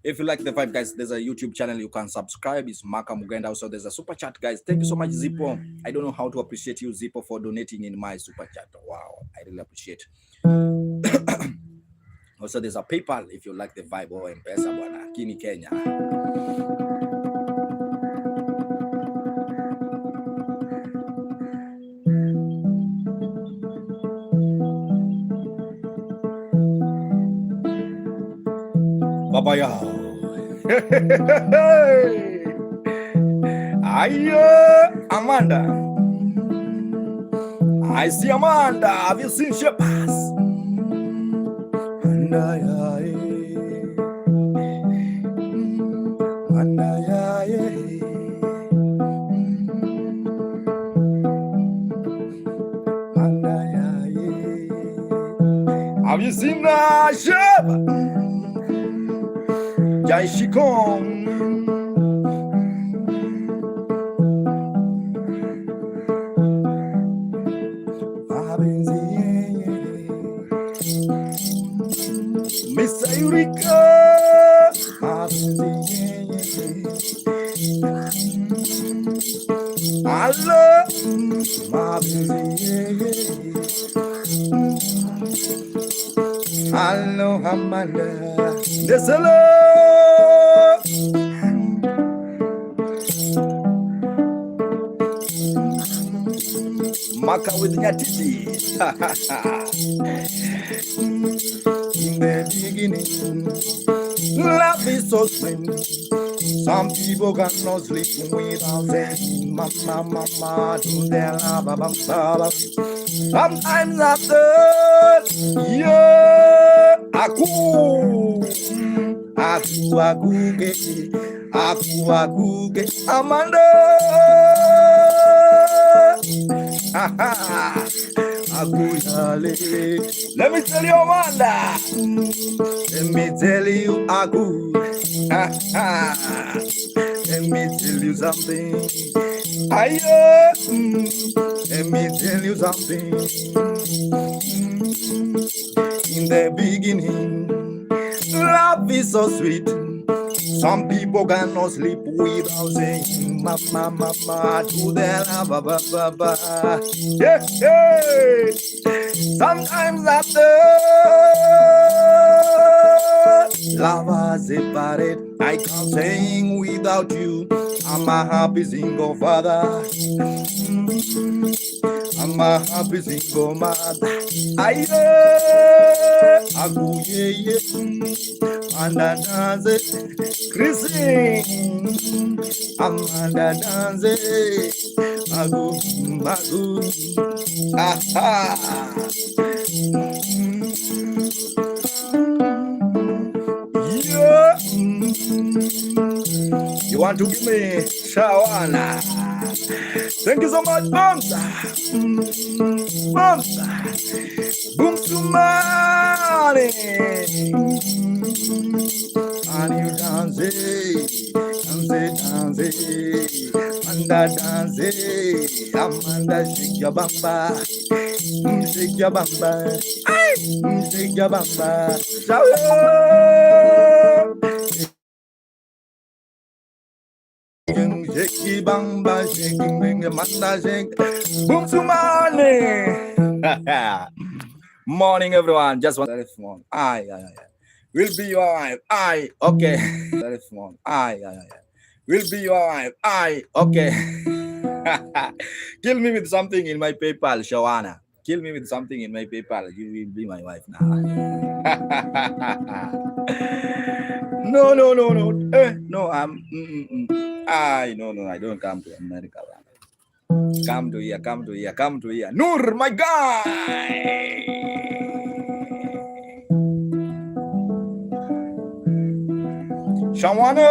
If you like the vibe, guys, there's a YouTube channel you can subscribe. It's Maka Muganda. Also, there's a super chat, guys. Thank you so much, Zippo. I don't know how to appreciate you, Zippo, for donating in my super chat. Wow, I really appreciate. Also, there's a PayPal if you like the vibe or M-Pesa, bwana. Kini Kenya. Babaya. Amanda. I see Amanda. Have you seen Shepas? Have you seen Sheba? Jai Shikong. Miss Eureka. Allah. Hello, Amanda. Hello. Maka with nyatiti. In the beginning, love is so sweet. Some people cannot sleep without saying, Mama, Mama, to their love. Sometimes after, yeah, aku ke Amanda. Let me tell you, Amanda. Let me tell you, Aku. Let me tell you something. Let me tell you something. In the beginning, love is so sweet. Some people cannot sleep without saying, Mama, Mama, to their love. Yeah, yeah. Sometimes after lovers separate, I can't sing without you. I'm a happy single father. I'm a happy single mother. Agu ye Amanda dance, Christine. Amanda dance, Agu. Yeah. You want to give me Shawana? Thank you so much, Bumsa. Bumsa. Bumsumani. And you dance, Amanda dance, Amanda shake your bamba, shake your bamba, shake your bamba, shake bamba, shaking Amanda shake, boom to money. Morning, everyone. Just one telephone. Aye. Will be your wife. Aye. Okay. Telephone. Aye. Will be your wife. Aye. Okay. Kill me with something in my PayPal, Shawana. Kill me with something in my PayPal. You will be my wife now. No. No, I'm. Aye. No. I don't come to America. Come to here. Nur, my guy. Shawana.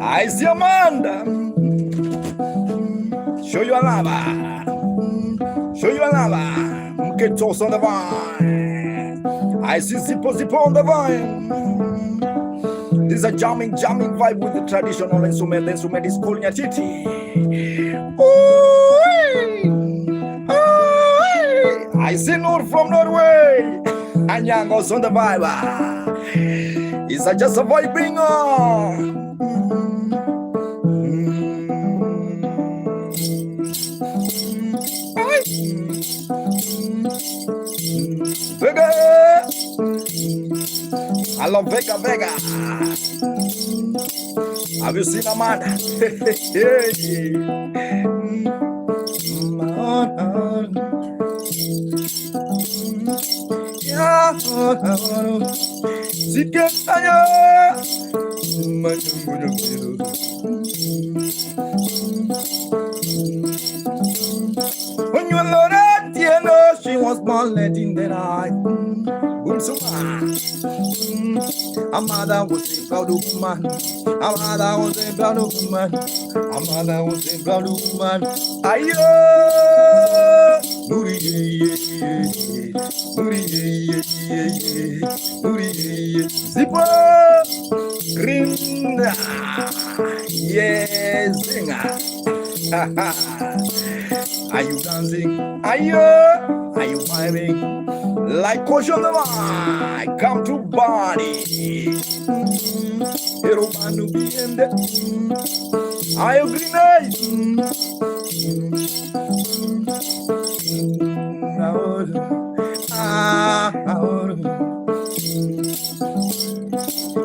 I see Amanda. Show you a lava. Get toast on the vine. I see Zippo on the vine. This is a jamming vibe with the traditional instrument. The instrument is called nyatiti. I see Nur from Norway. Anyang also on the vibe. It's just a vibing on. Vega. I love Vega. Have you seen Amanda? When you look at she was born late in the night. Boom, so a mother was a proud woman. A mother was a proud woman. A mother was a proud woman. Ayo, Nuri, Zippo, Green, yes, singer. Are you dancing? Are you vibing? Like Coach on the mic, come to body. Hero Manu be in the. Are you green eyes?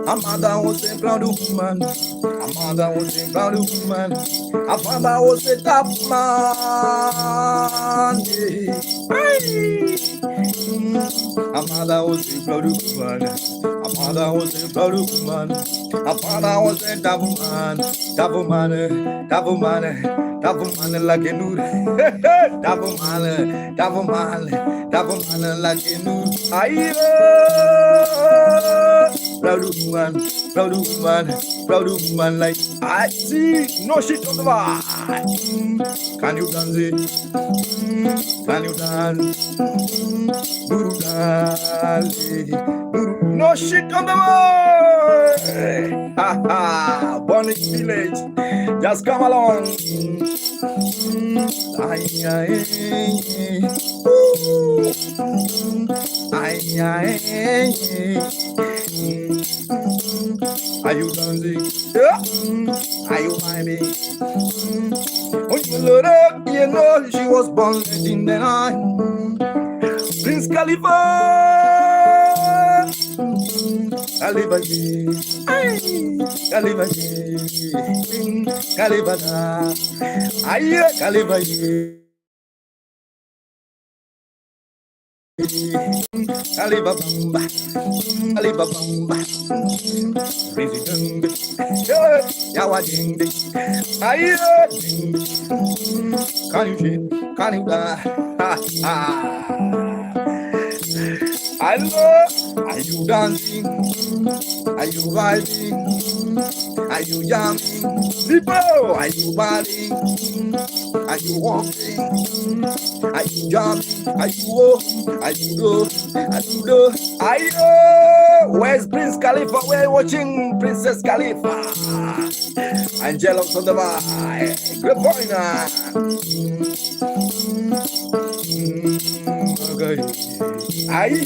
A mother was a proud woman. A mother was a proud woman. A father was a tough man. A mother was a proud woman. A mother was a proud woman. A father was a tough man. Tough man like a nur. Tough man like a nur. Proud woman like I see. No shit on the bar. Can you dance it? Can you dance? Guru dance. No shit on the bar. Ha. Bonnet village. Just come along. Are you dancing? Yeah. Are you vibing? When you look up, you know she was born in the night. Prince Khalifa. Khalifa. Aye, Khalifa. Alibaba, Yawa ding ding, aye ding, can you shit, can you ha ha, Hello, are you dancing? Are you vibing? Are you jamming? People, are you balling? Are you walking? Are you jamming? Are you walking? Are you do? Are you do? Ayo, where's Prince Khalifa? We're watching Princess Khalifa. Angelo's on the vibe. Good point. Okay. Ayo,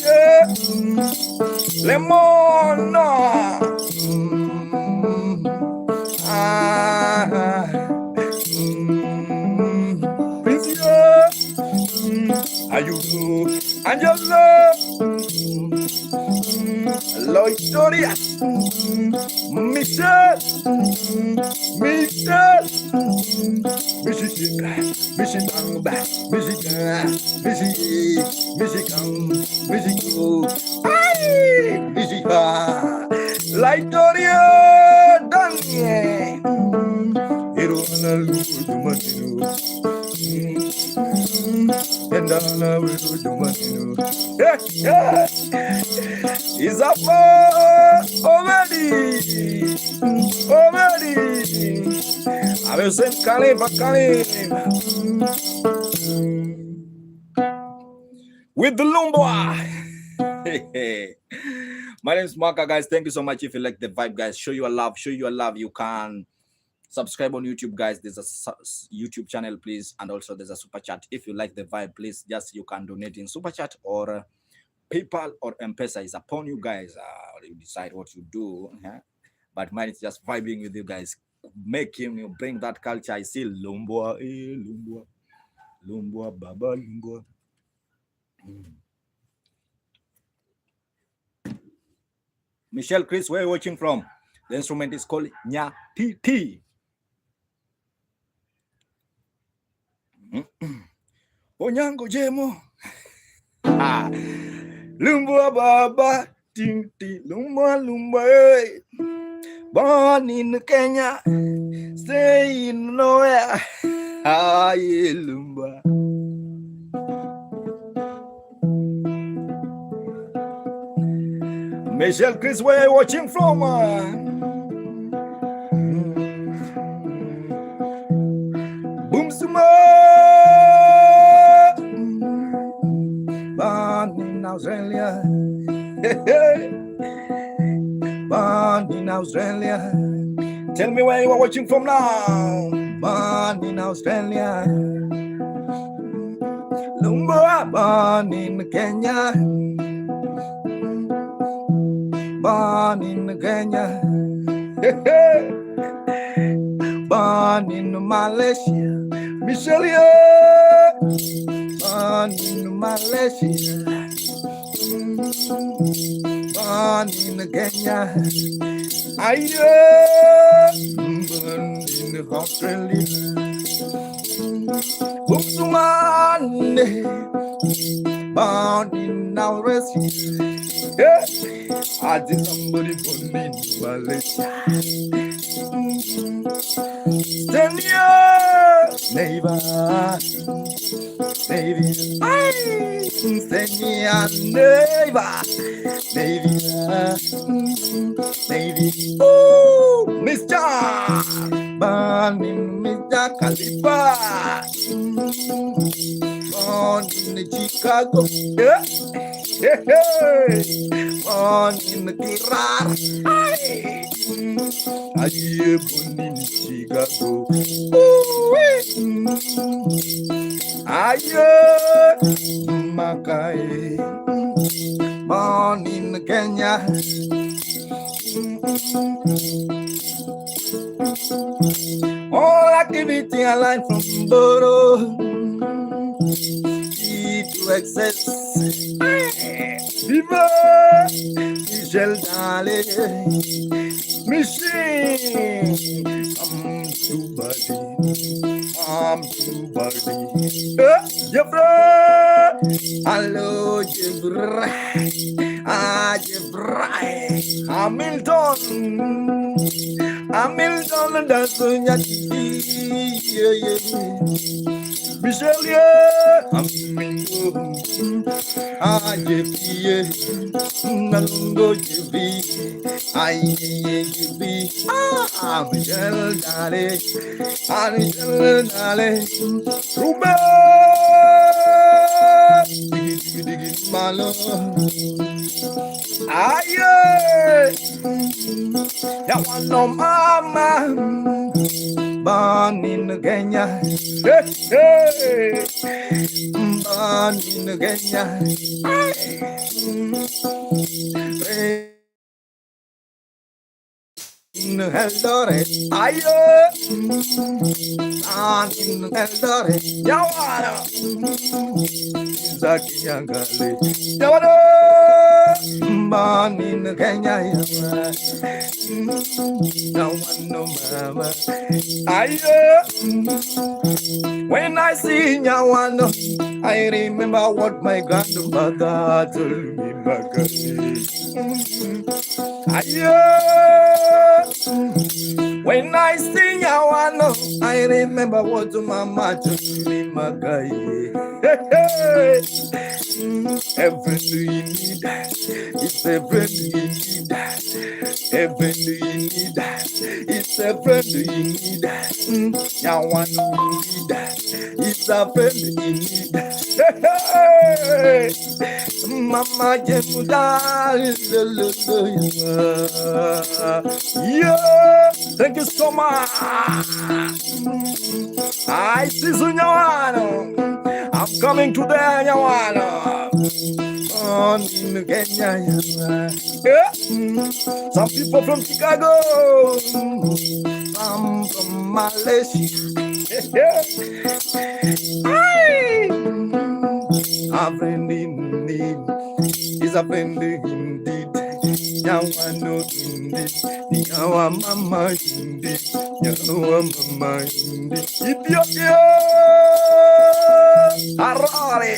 Lemon. Prince, are you do? Angelo, Lloydoria, Michelle, Michelle, Michigan, Michigan, Michigan, Michigan, Michigan, Michigan, Lloydoria, Daniel, Irwana Ludu Matinu, and Anna Ludu Matinu. Is up already. I will send Khalifa with the Lumba. My name is Marka, guys. Thank you so much. If you like the vibe, guys, show your love. You can subscribe on YouTube, guys. There's a YouTube channel, please, and also there's a super chat. If you like the vibe, please, just you can donate in super chat or PayPal or M-Pesa. Is upon you guys. You decide what you do. But mine is just vibing with you guys, making you bring that culture. I see Lumbwa, Lumbwa, Baba, Lumbwa. Michelle, Chris, where are you watching from? The instrument is called nyatiti. Onyango Jemo. Lumbwa Baba, Tinti, Lumba, born in Kenya, stay in nowhere. Lumba. Michelle, Chris, where are you watching from? Boom Sumo, born in Australia. Born in Australia. Tell me where you are watching from now. Born in Australia. Lumba, born in Kenya. Born in Kenya. Born in Malaysia. Michelle, born in Malaysia. Born in Kenya. I born in Australia. Usmane, born in Australia. I did somebody born in Malaysia. Stand here, neighbor, neighbor. Stand here, neighbor, neighbor. Oh, Mr. Born in Mr. Khalifa. Born in Chicago. Born in Kirar. I born in Chicago. Makai. Born in Kenya. All activity aligned from Boro to excess. Viva Michel Dale, machine. I'm too body. Jebra, hello Jebra, Jebra, Hamilton, that's nyatiti. Michelie, Ajepie, Nalungo Jibi, Aye Jibi, Michel Dale, Michel Dale, Rube, Digi Digi Malo, Aye, Yawano Mama, born in Kenya, hey, born in Kenya, in Eldoret, ayo, born in Eldoret, Yawano, Zaki Yangali, Yawano, born in Kenya, Yawano Mama, ayo. When I see Nyawano, I remember what my grandmother told me back then. When I see Nyawano, I remember what mama told me back then. Everything you need, it's everything you need. Everything you need, it's everything you need. Nyawano you need, it's everything you need. Mama Jemuda, yeah, thank you so much. I see Nyawano. I'm coming to the Nyawano. On in Kenya, yeah. Some people from Chicago, some from Malaysia. A friend indeed is a friend indeed. Nyawano indeed, Nyawa mama indeed, Nyawa mama indeed. Ethiopia, Harare.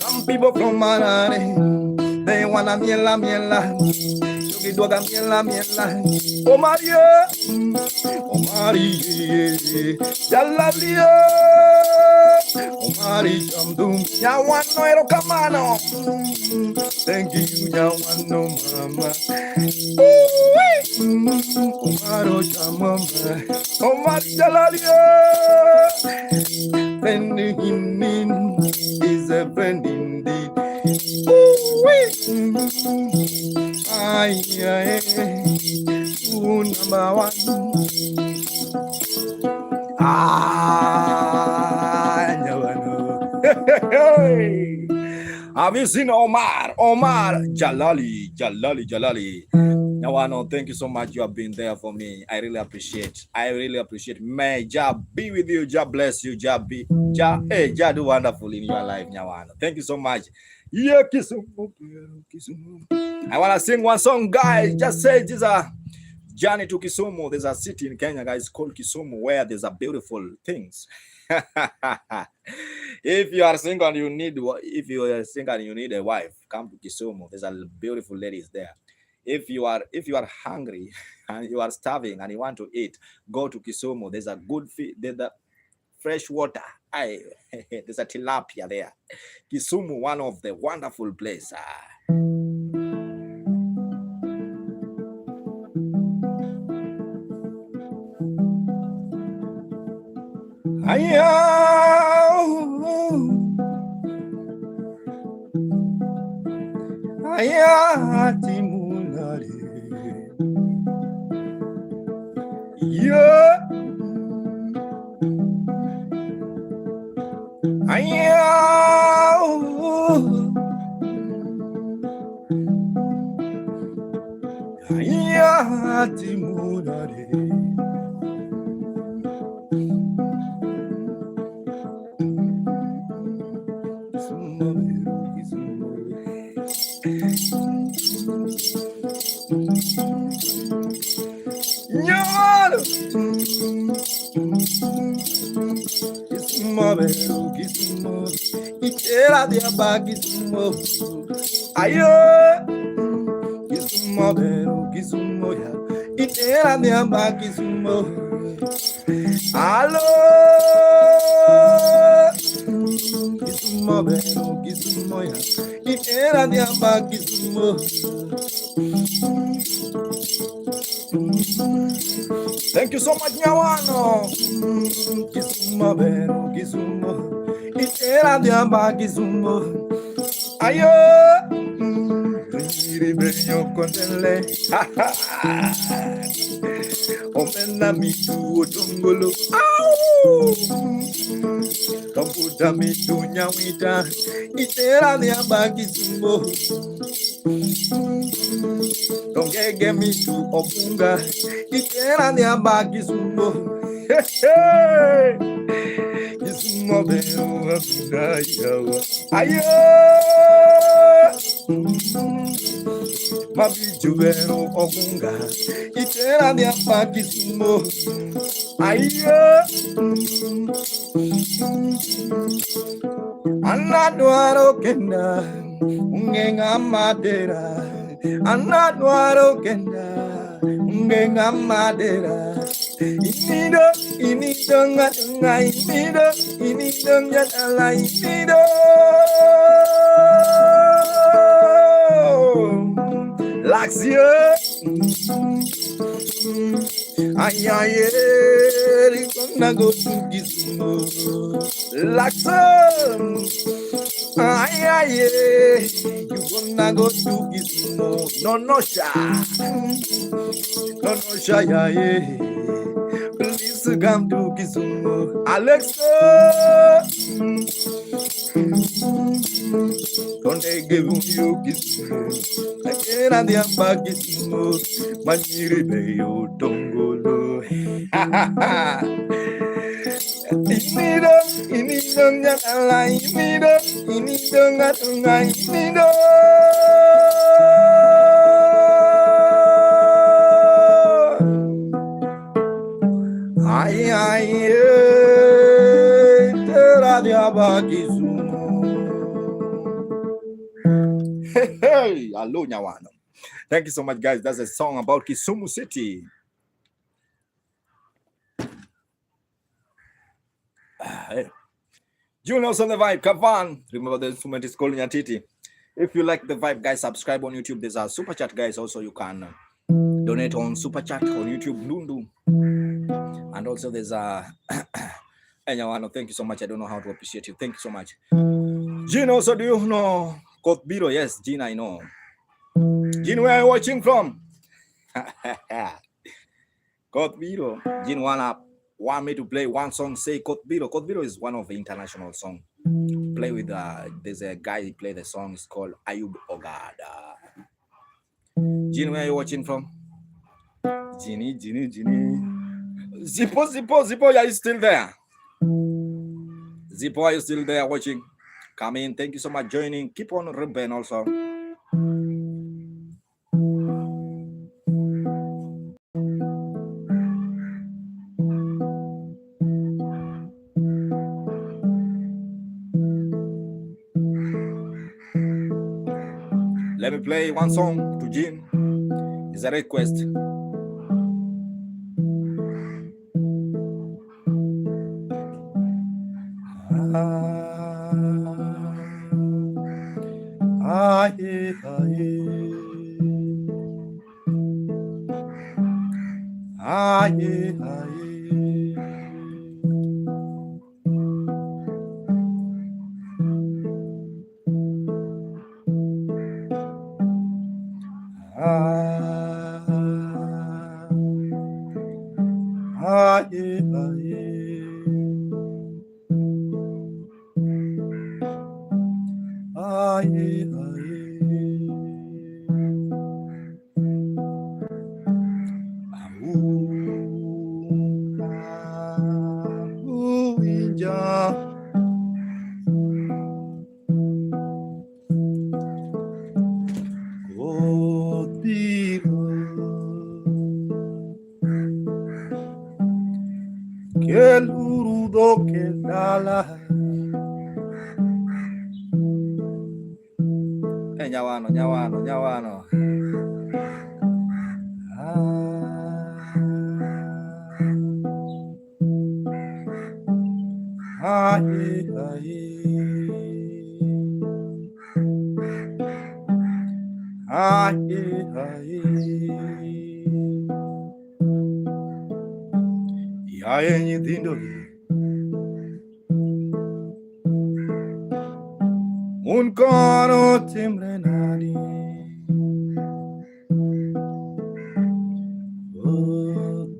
Some people from Harare, they wanna miela miela. Yogi doga miela miela. Omarie, Omarie, Jalalia, Omari Jamdum, Nyawano ero kamano. Thank you, Nyawano mama. Omaro Jamama, Omari Jalalia. Friend in is a friend indeed. Ay, number one. Have you seen Omar? Omar Jalali. Nyawano, thank you so much. You have been there for me. I really appreciate. May Jah be with you. Jah bless you. Jah do wonderful in your life, Nyawano. Thank you so much. Yeah, Kisumu. I want to sing one song, guys. Just say this is a journey to Kisumu. There's a city in Kenya, guys, called Kisumu, where there's a beautiful things. If you are single and you need a wife, come to Kisumu. There's a beautiful ladies there. If you are hungry and you are starving and you want to eat, go to Kisumu. There's a good there's a fresh water. There's a tilapia there. Kisumu, one of the wonderful places. Allo Kisumo beno kisumo ya Itera diamba kisumo. Thank you so much, Nyawano. Kisumo beno kisumo Itera diamba kisumo. Ayo Riri benyo kontele Omena mitu otongolo Kamputa mitu nyawita Itera diamba kisumo. Tongege mitu opunga Itera diamba kisumo. Kisumo beno abunda yawa. Ayo Mabiju beno opunga Itera diamba kisumo. Ayo Anadwaro kenda Ungenga madera Anadwaro kenda Ungenga madera Inido nga Inido ngatala inido Laxio Ayaye Rikona go to Gizmo Laxo Ayaye You gonna go to Gizmo No sha No sha yaye Please come to Gizmo Alexa Don't they give you Gizmo Akera diamba Gizmo Maniri beyo tongolo Inido ngatala Inido ngatunga inido Ay Tera diamba Gizmo. Hey, hello Nyawano. Thank you so much, guys. That's a song about Kisumu City. Hey. Juniors on the vibe, Kavan. Remember the instrument is called nyatiti. If you like the vibe, guys, subscribe on YouTube. There's a super chat, guys. Also, you can donate on super chat on YouTube, Lundu. And also, there's a Nyawano. Thank you so much. I don't know how to appreciate you. Thank you so much. Gino, so do you know Kotbiro? Yes, Gina, I know. Gino, where are you watching from? Kotbiro. Gino want me to play one song, say Kotbiro. Kotbiro is one of the international songs. Play with there's a guy who play the song, it's called Ayub Ogada. Gino, where are you watching from? Gini. Zippo, are you still there? Zippo, are you still there watching? Come in. Thank you so much joining. Keep on ribbon also. Let me play one song to Jean. It's a request. Nyawano. Aye, aye. Aye, aye. Yaye nyithindo gi. Un coro timbre nadi.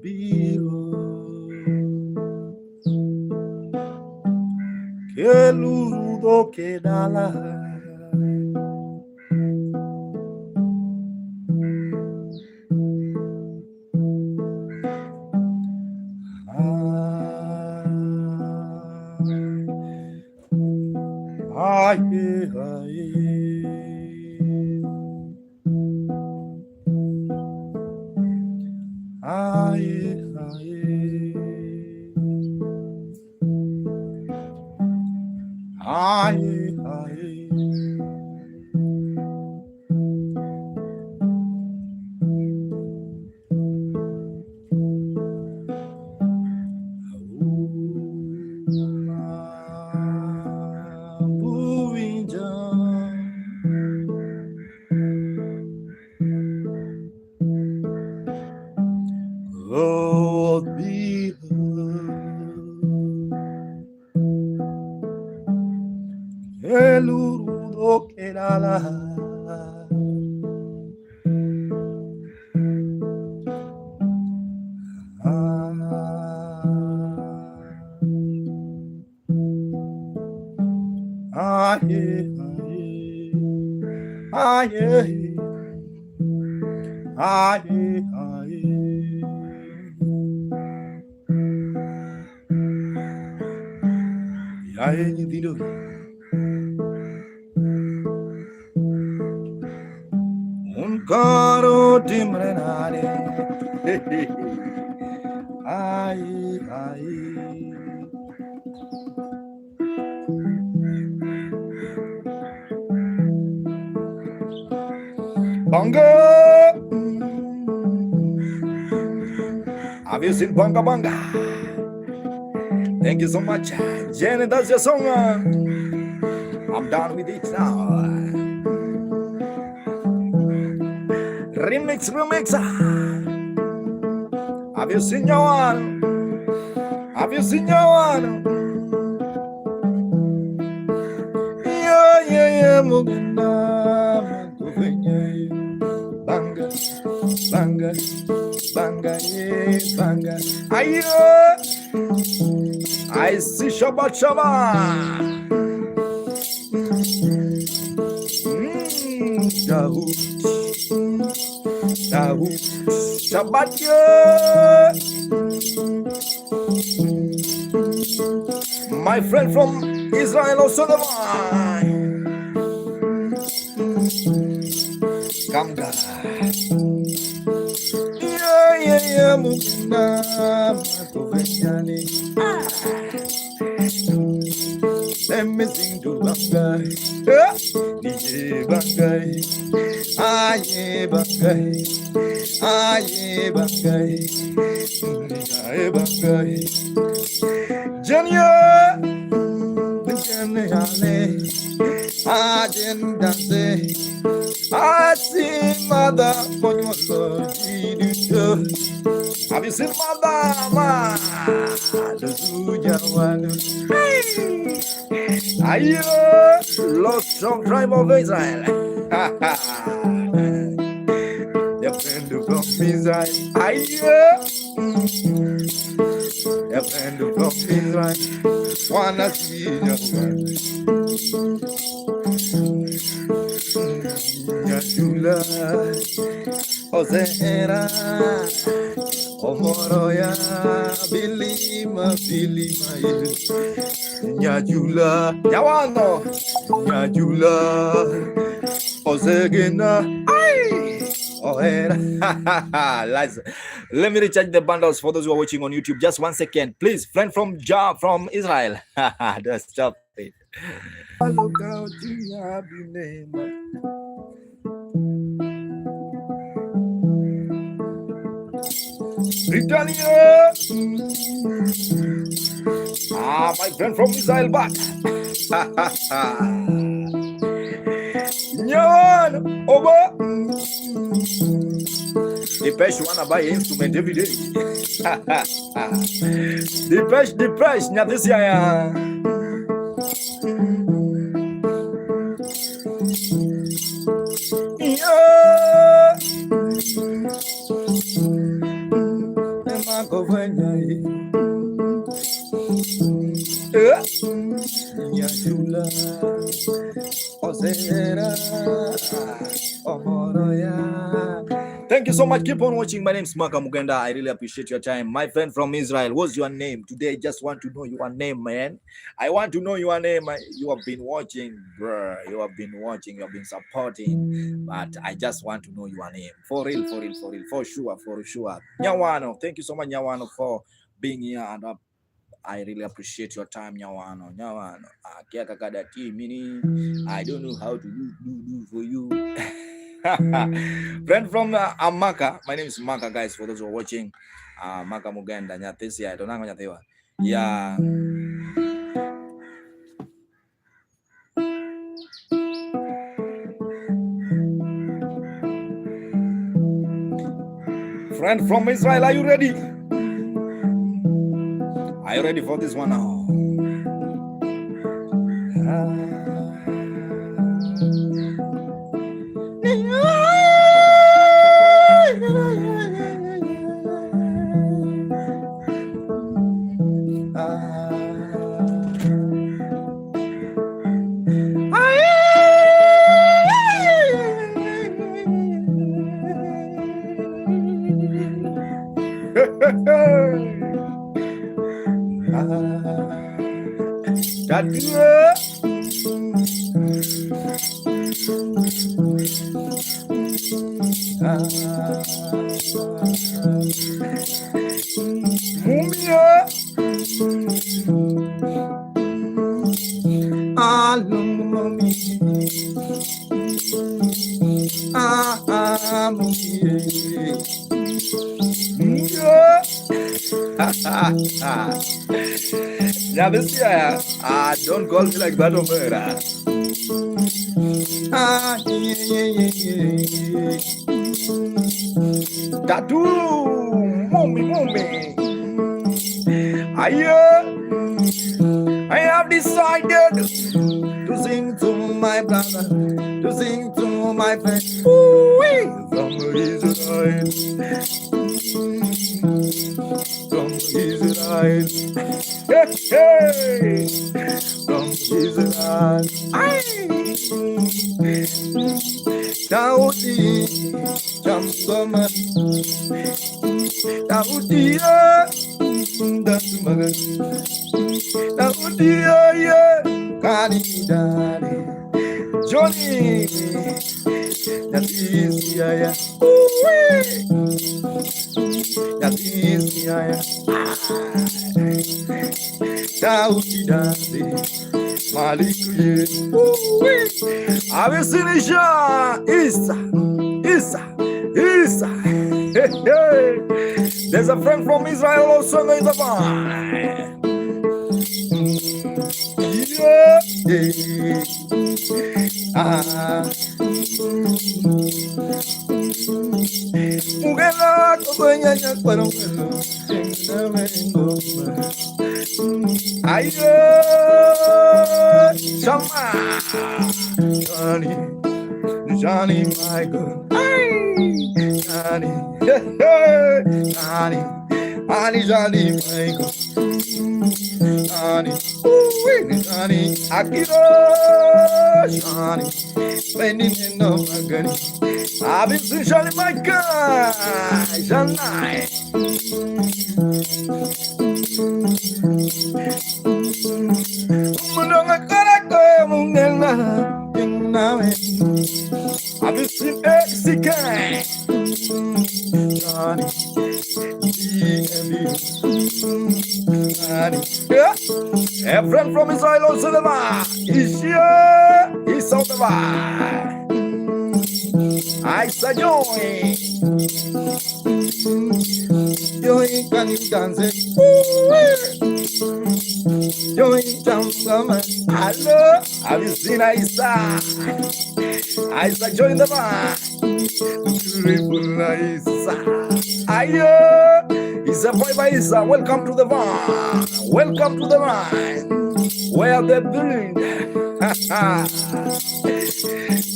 Biro. Que ludo que dala. Aye, aye. Aye, aye. Aye, aye. Lord be Elurudo que la aye, aye, aye, aye. Yaye nyithindo gi. Un coro timbre nare. Aye, aye. Bongo. Have you seen Bonga Bonga? Thank you so much. Jenny, that's your song. I'm done with it now. Remix. Have you seen your one? Have you seen your one? Yeah, Mugina, Banga, banga, banga, yeah, banga. Ayo! I see Shabbat Shabbat. Yahoo, Yahoo, Shabbat yeah. My friend from Israel also the one. Kamga. Yeah, Mugina, Matovenyani. Let me sing to Bangai. DJ Bangai. Aye Bangai. Aye Bangai. Aye Bangai. Jenya. Jenya. Ajen dance. I see mother for your love. Have you seen Mother? The Suja one. Ayo, lost from tribe of Israel. The friend from Israel. Ayo, the friend from Israel. Wanna see your one. Yajula, Ozera. Omoroya, Bilima, Nyajula, Yawano, Nyajula, Ozegena, Let me recharge the bundles for those who are watching on YouTube. Just 1 second, please. Friend from from Israel. That's stop it. Britannia. My friend from Israel back. Nyawan, Oba. Depeche wanna buy instrument every day. Depeche, nya this year. Yeah. Thank you so much. Keep on watching. My name is Maka Mugenda. I really appreciate your time. My friend from Israel, what's your name? Today, I just want to know your name, man. I want to know your name. You have been watching, bro. You have been watching. You have been supporting. But I just want to know your name. For real, for real, for real. For sure. Nyawano, thank you so much, Nyawano, for being here. And I really appreciate your time, Nyawano. I don't know how to do for you. Friend from Amaka. My name is Maka, guys, for those who are watching. Maka Muganda, nyatisi, I don't know nyatewa. Yeah. Friend from Israel, are you ready? Are you ready for this one now? Yeah, this year, don't call me like that, Omera. Tattoo, mommy. I have decided to sing to my brother, to sing to my friend. From Israel, from Israel, hey, from Israel. Daudi, Jamgoma, Daudi, Dasmagan, Daudi, Kali, Dali, Johnny, that is Yaya, that is Yaya, Daudi, Dali, Malikuye, Abisinisha, Isa. There's a friend from Israel also in the bar. Johnny, my girl. Johnny, Johnny, Johnny, my girl. Johnny, Akiro, Johnny, spending in no agony. I've been to Johnny, my girl, Johnny. I've been seen Mexican. Johnny, a friend from Israel also the bar. He's here. He's out the bar. I say joy. Yo can you dance? Yo jump man. Hello, have you seen Isa? Isa join the man. Beautiful Isa. Ayo, Isa boy by Isa. Welcome to the van. Welcome to the van. Where the build?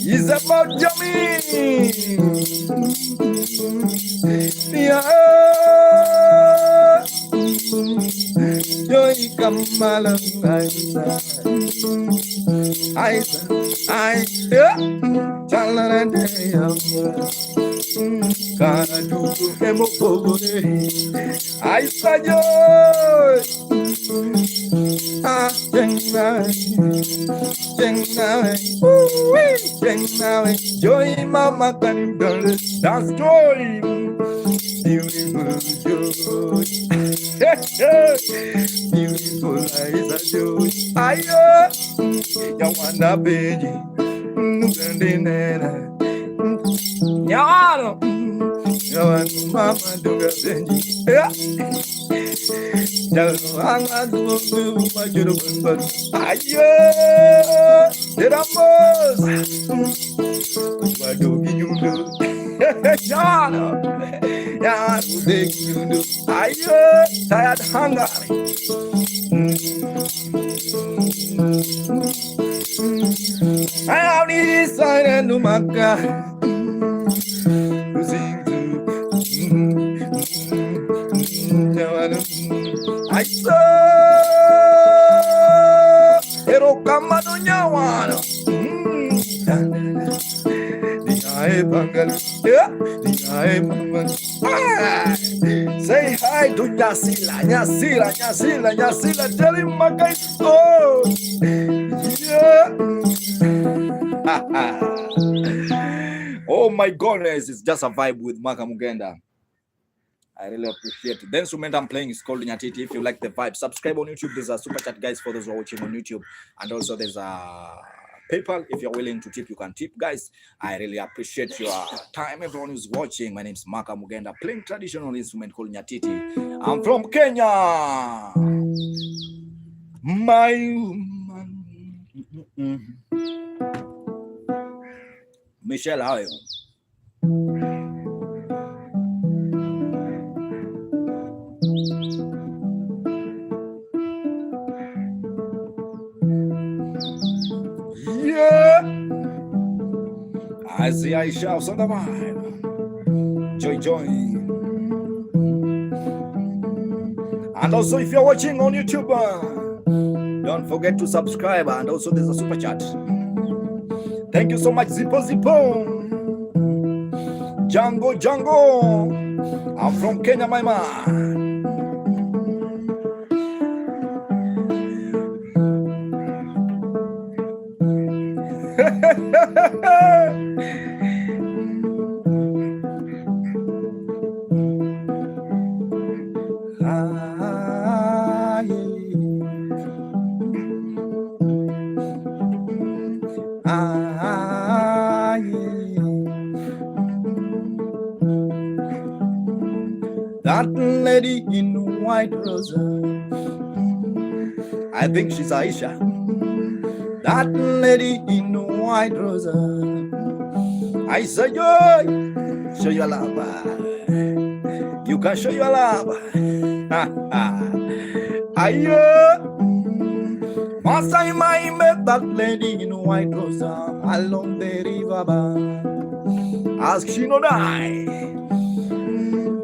It's about Jimmy. Yeah. Joy Kamalang Aisa. Aisa. Aisa. Chalanandaya. Kana dugu emopogore. Aisa joy. Ah, joy, mama can dance, joy, beautiful joy, beautiful eyes are joy. Ayo, ya wanna baby, nukandinera, nyano, ya wanna mama dunga benji, Ayo, deramos. Waduh ginyundo. Jana. Ya udah ginyundo. Ayo, saya hangar. Ayo di sana numaka. Aisa, ero kamano nyawano. Diae bangal, diae bangal. Say hi to Nyasila, Nyasila, Nyasila, Nyasila. Tell him my guys. Oh, yeah. Oh my goodness, it's just a vibe with Maka Mugenda. I really appreciate it. The instrument I'm playing is called nyatiti. If you like the vibe, subscribe on YouTube. There's a super chat, guys, for those who are watching on YouTube. And also there's a PayPal. If you're willing to tip, you can tip, guys. I really appreciate your time, everyone who's watching. My name is Maka Mugenda, playing traditional instrument called nyatiti. I'm from Kenya. My woman. Michelle, how are you? I see Aisha on the mind. Joy. And also, if you're watching on YouTube, don't forget to subscribe. And also, there's a super chat. Thank you so much, Zippo. Django. I'm from Kenya, my man. That lady in white rose, I think she's Aisha. That lady in white rose, I say, joy, show your love. You can show your love. Last time I met that lady in white rose along the river bank, ask she no die.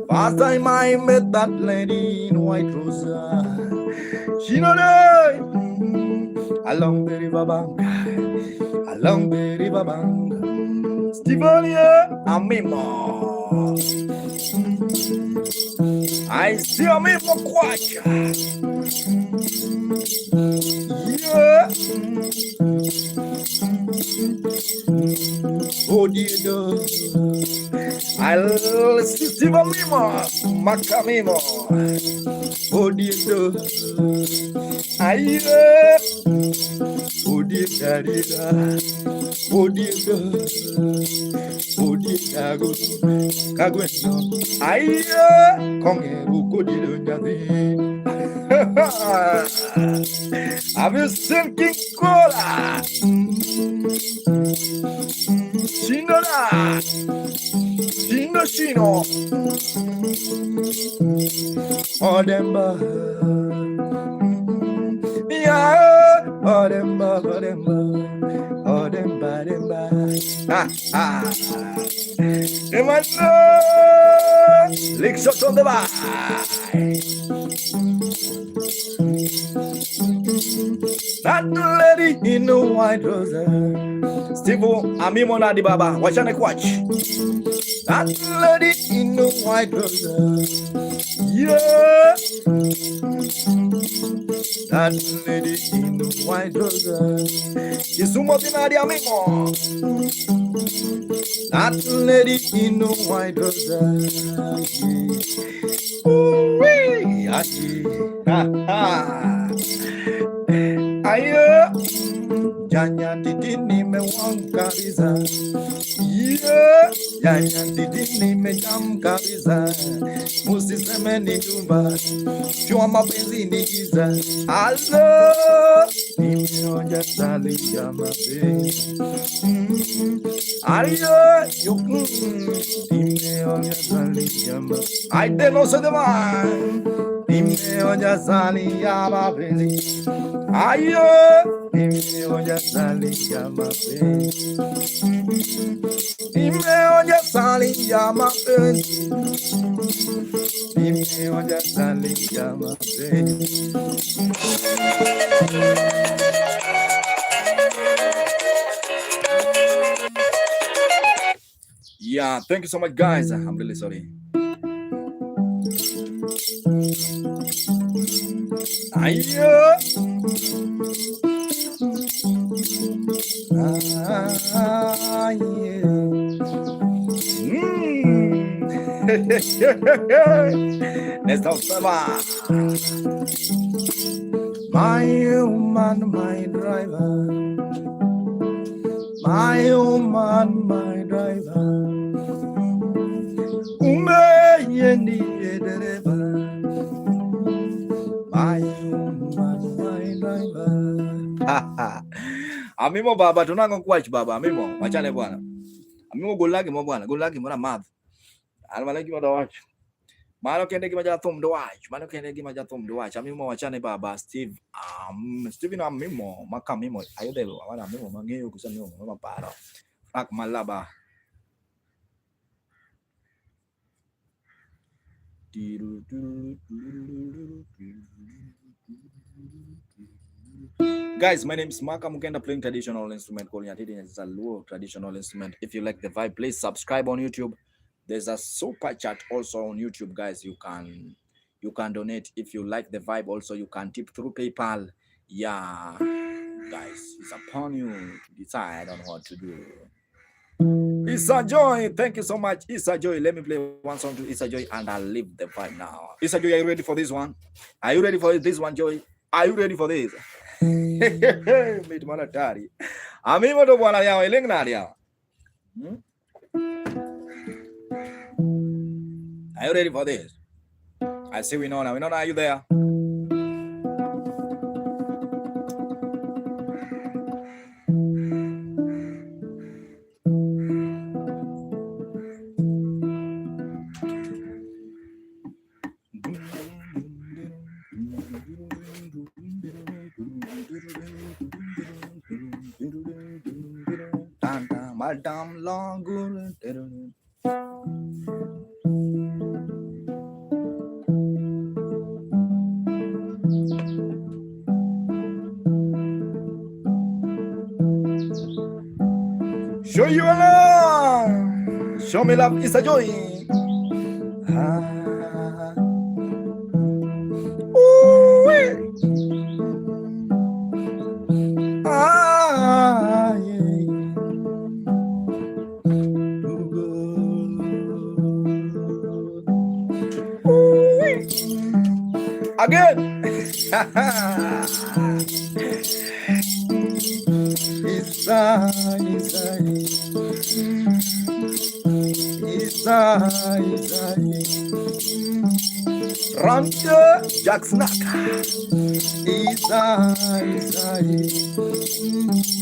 Last time I met that lady in white rose, she no die. Along the river bank, Stevania and Mimo. I see a Mimo Quacha. Yeah. Oh dear, I'll see Steve Mimo, Macamimo. Oh dear, I oh dear, daddy, oh dear, kagweno aye konge bukodiro nyati. Have you seen King Kola? Shino da, shino. Odemba, yeah, Odemba. Ha ha. Emano, lick shots on the bar. That lady in the white trouser. Steve Amimo Nadi Baba, watch and watch. That lady in the white trouser. Yeah. That lady in the white trouser. Isumo Dinadi Amimo. That lady in the white trouser. Ooh-wee. Ha ha. Ayo, janya titini me wankariza. Yeah, janya titini me jamkariza. Musiseme ni dumba, chua mapenzi ni giza. Alo, nimeonja sali ya mapenzi. Ayo, nimeonja sali ya mapenzi. Aide no se dema, nimeonja sali ya mapenzi. Ayo, nimeonja sali ya mapenzi. Nimeonja sali ya mapenzi. Nimeonja sali ya mapenzi. Yeah, thank you so much, guys. I'm really sorry. Ayo. Let's talk about my woman, my driver. My woman, my driver. Umeyeni driver. My woman, my driver. Amimo baba tunango kwachi baba amimo wachane bwana. Amimo golagi mo bwana, golagi mo na math. Almalaki mo dawach. Malo kende gi majathum dawach. Malo kende gi majathum dawach. Amimo wachane baba Steve. Steve no amimo makamimo. Ayodelo wana amimo mangeyo kusanyo maparo. Ak malaba. Guys, my name is Maka Mukenda, playing traditional instrument called nyatiti. It's a Luo traditional instrument. If you like the vibe, please subscribe on YouTube. There's a super chat also on YouTube, guys. You can donate if you like the vibe. Also, you can tip through PayPal. Yeah, guys, it's upon you to decide on what to do. Isa Joy, thank you so much, Isa Joy. Let me play one song to Isa Joy and I'll leave the vibe now. Isa Joy, are you ready for this one? Are you ready for this one, Joy? Are you ready for this? Meet Manatari. Amimo do bwana yao elengna yao. Are you ready for this? I see we know now. Are you there? Madam Longur. Show you love. Show me love is a joy. Again. Randa Jacksnaka.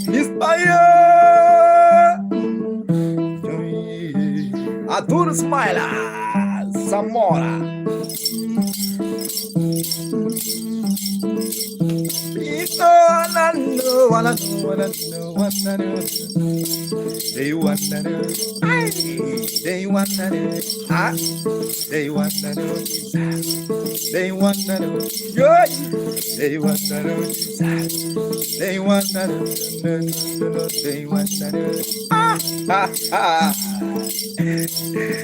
Inspire. Atur Smaila Samora. They want to know. They want to know. They want to know. They want to know. Yeah. They want to know. They want to know. They want to know.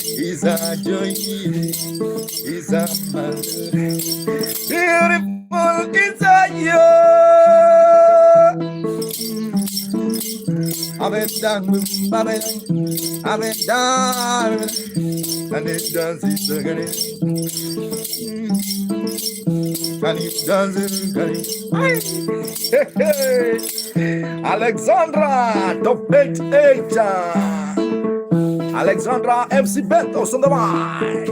He's a joy. He's a mother. Beautiful is a you. I've been done, and it does it again. And it does it again. Alexandra, top 8. Alexandra MC Bentos on the mic.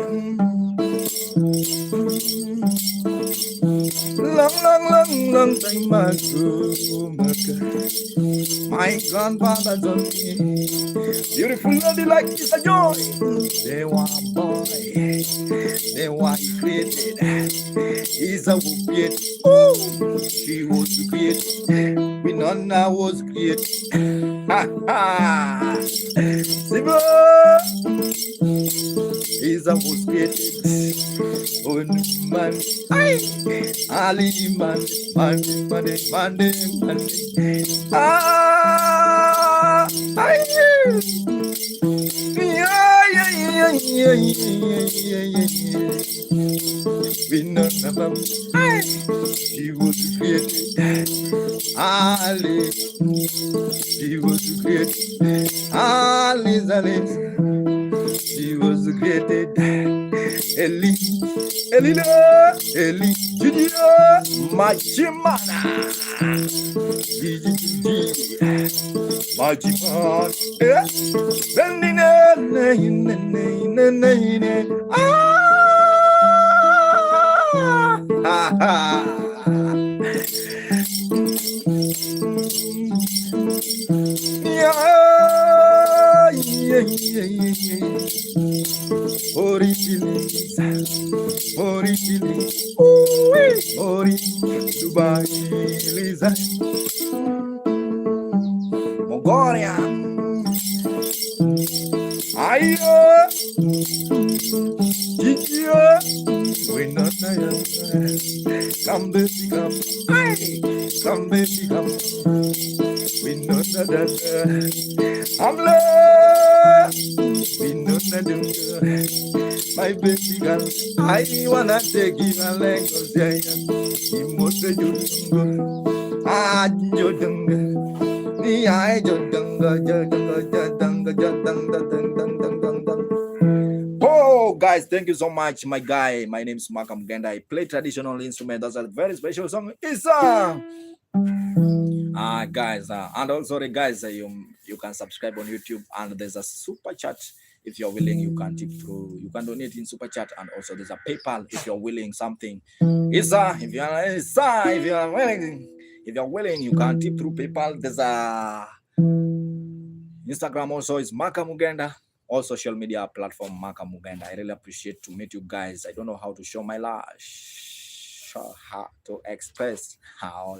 Long time ago, my grandfather told me, beautiful lady like this a joy. They want boy, they want created. He's a wicked. Oh, she was great. Winona was great. Ha ha. Sibo, he's a was created. Oh man, Ali man. Ah, we know about she was created. Ali, she was created. Alice, she was created. Elina, Junior, Machimana, Machiman, Ori, Dubai, Lisa, Mongolia, Ayo, Chichio, we not come baby, come, we know that I'm love, we know that my baby girl, I wanna take you a leg of Zaya. You must be you. Ah, you dung. The eye, you dung. Oh, guys, thank you so much, my guy. My name is Makam Genda. I play traditional instrument. That's a very special song. It's guys, and also the guys, you can subscribe on YouTube, and there's a super chat. If you're willing, you can tip through. You can donate in super chat, and also there's a PayPal if you're willing something. If you're willing, you can tip through PayPal. There's a Instagram also is Maka Mugenda. All social media platform Maka Mugenda. I really appreciate to meet you guys. I don't know how to show my love, how to express how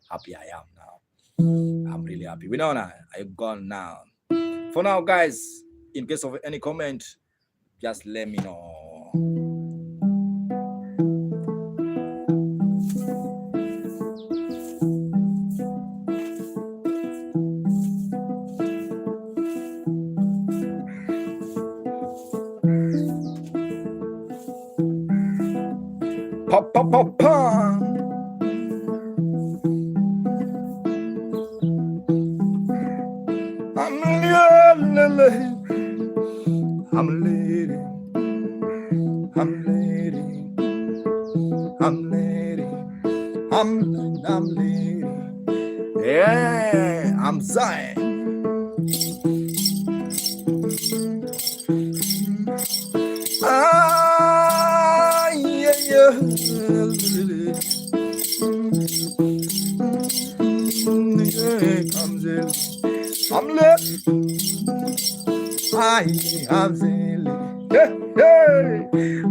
happy I am now. I'm really happy. We know now. I'm gone now. For now, guys, in case of any comment, just let me know. Pop, pop, pop, pop. I'm leading. Yeah, I'm Zion.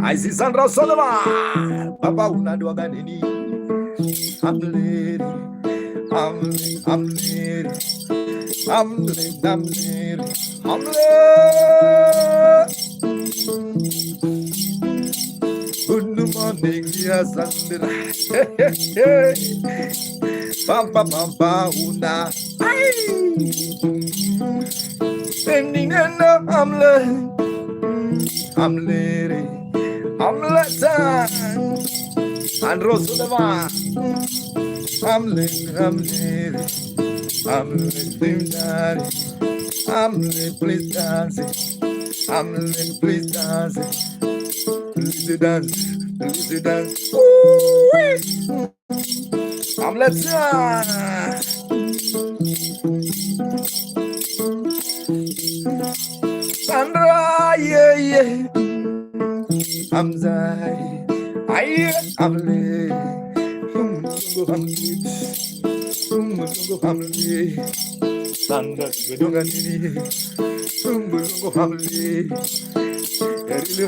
I see Sandra Solomon. Papa unadua ganini. I'm lady. I'm lady. I'm lady. I'm lady. I'm lady. Good morning, dear Sandra. Pam pam pam pam una. Ending and I'm lady. I'm lady. I'm lady. And Rosalava. I'm lady. I'm lady. I'm lady. Daddy. I'm lady. Please dance it. I'm lady. Please dance it. Please dance. Please dance. Ooh, I'm let's Sandra, yeah, yeah. I'm Zai. I'm late. I'm late. Sandra, we don't get it. I'm late.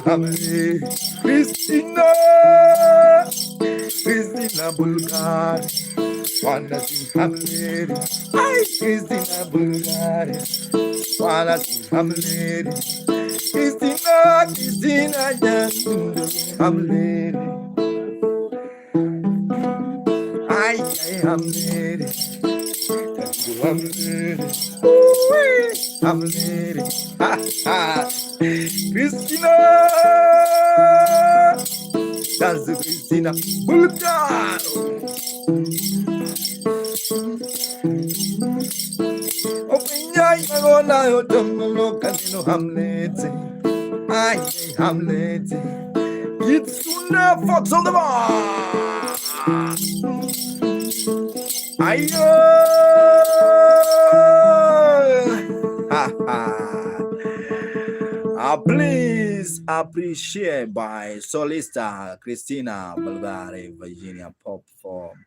I'm late. Christina. Christina Bulgar. Wanna sing I'm late. Christina Bulgar. Wanna sing I'm late. Christina, Christina, just I'm lady. I'm lady. I'm lady. I'm lady. Ha ha. Christina, dance to Christina. Bulgar. Open your eyes, I'm gonna look at you. I'm lady. I'm lady. It's Sunda Fox on the bar. Ayo! Ha ha! Please appreciate by solista Christina Bulgari, Virginia Pop Form.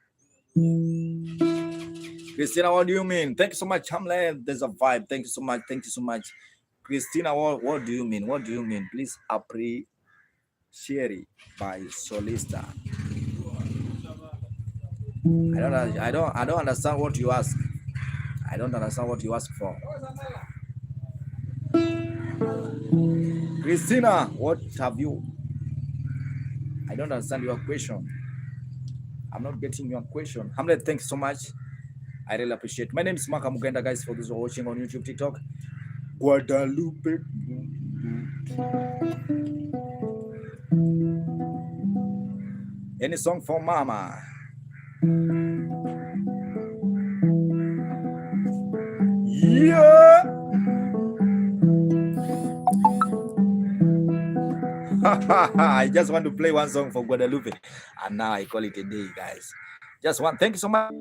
Christina, what do you mean? Thank you so much, Hamlet. There's a vibe. Thank you so much. Thank you so much. Christina, what do you mean? What do you mean? Please appreciate it by solista. I don't understand what you ask. I don't understand what you ask for. Christina, what have you? I don't understand your question. I'm not getting your question. Hamlet, thanks so much. I really appreciate. My name is Maka Mugenda, guys, for those who are watching on YouTube, TikTok. Guadalupe. Any song for Mama? Yeah. I just want to play one song for Guadalupe, and now I call it a day, guys. Just one. Thank you so much.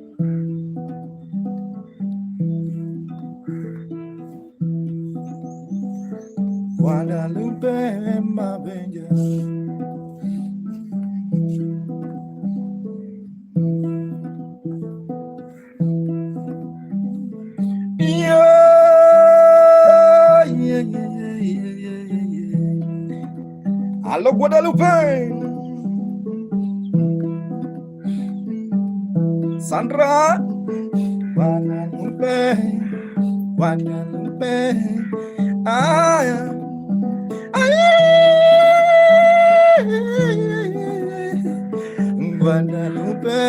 Guadalupe, my baby. Yeah, yeah, yeah, yeah, yeah. Hello, Guadalupe. Sandra. Guadalupe. Guadalupe. Ah, Guadalupe,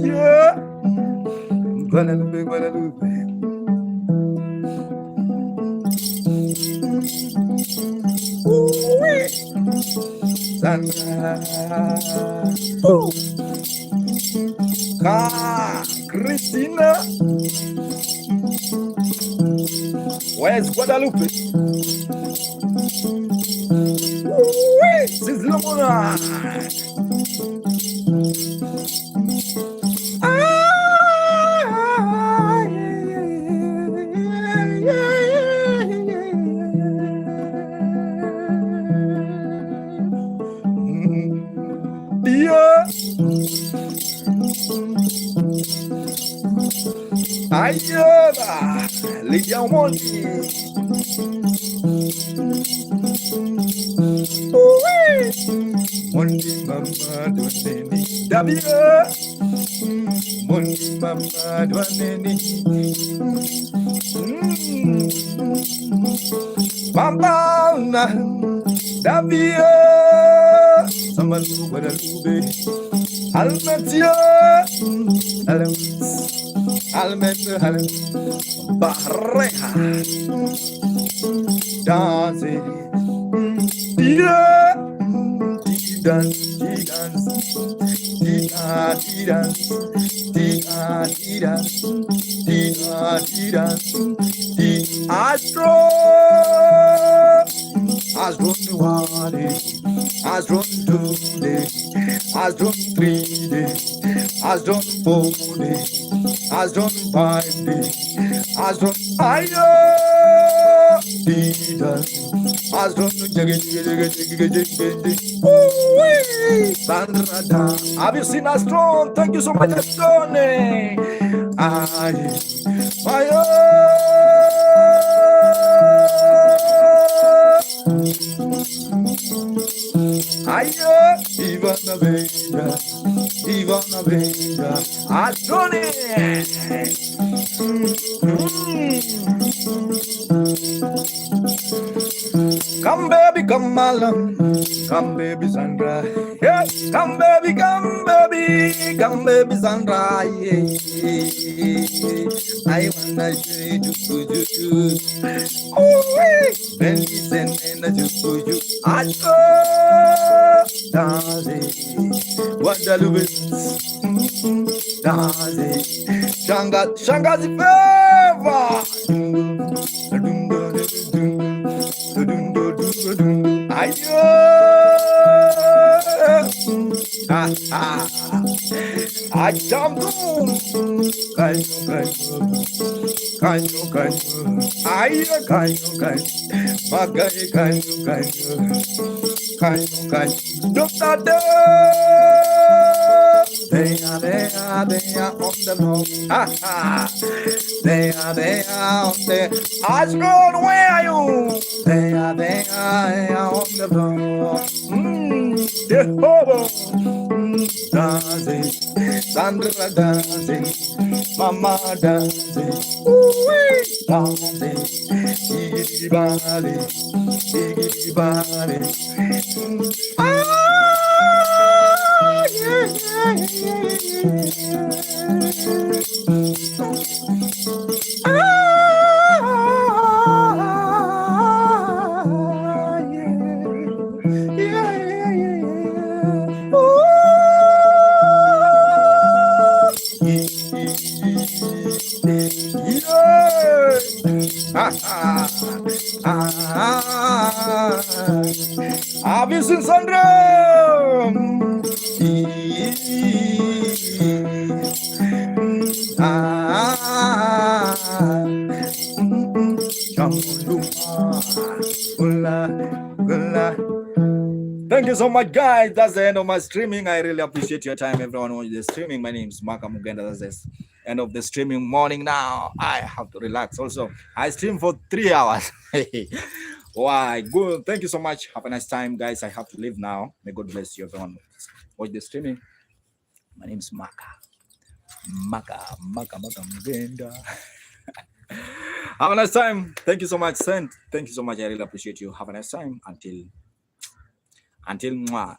yeah, Guadalupe, Guadalupe. Ooh-wee. Sandra, oh, Christina, where's Guadalupe? Ooh-wee. This is Lamona. Yeah. Ayada. Lydia Monty. Monty Mama Donini. Dabia. Monty Mama Donini. Mama Dabia. Samalu Badalube. Almatia. Almet Bahreha. Dancing. Yeah. Dance, dance, dance, dance, dance, dance, Astro, Astro Nuade, Astro 2D, Astro 3D, Astro 4D, Astro 5D, Astro Ayo, Astro Sandra, have you seen Astro? Thank you so much, Astro. Ayo, Ivana Beja, Astrone. Come baby, come along, come baby Sandra, yeah, come baby Sandra, yeah. I wanna say you, when he send in a you, I go, what the Louis, Shangazi Fever. I jump they are on the move. They are on the Asgard, where are you? They are on the move. Jehovah, dancing, Sandra dancing, Mama dancing, dancing, Iggy Bali, Iggy Bali. Have you seen Sandra? Thank you so much, guys. That's the end of my streaming. I really appreciate your time, everyone who is streaming. My name is Maka Mugenda. That's the end of the streaming morning now. I have to relax. Also, I stream for 3 hours. Why? Good. Thank you so much. Have a nice time, guys. I have to leave now. May God bless you, everyone. Watch the streaming. My name is Maka. Maka Mugenda. Have a nice time. Thank you so much, Saint. Thank you so much. I really appreciate you. Have a nice time. Until mwah.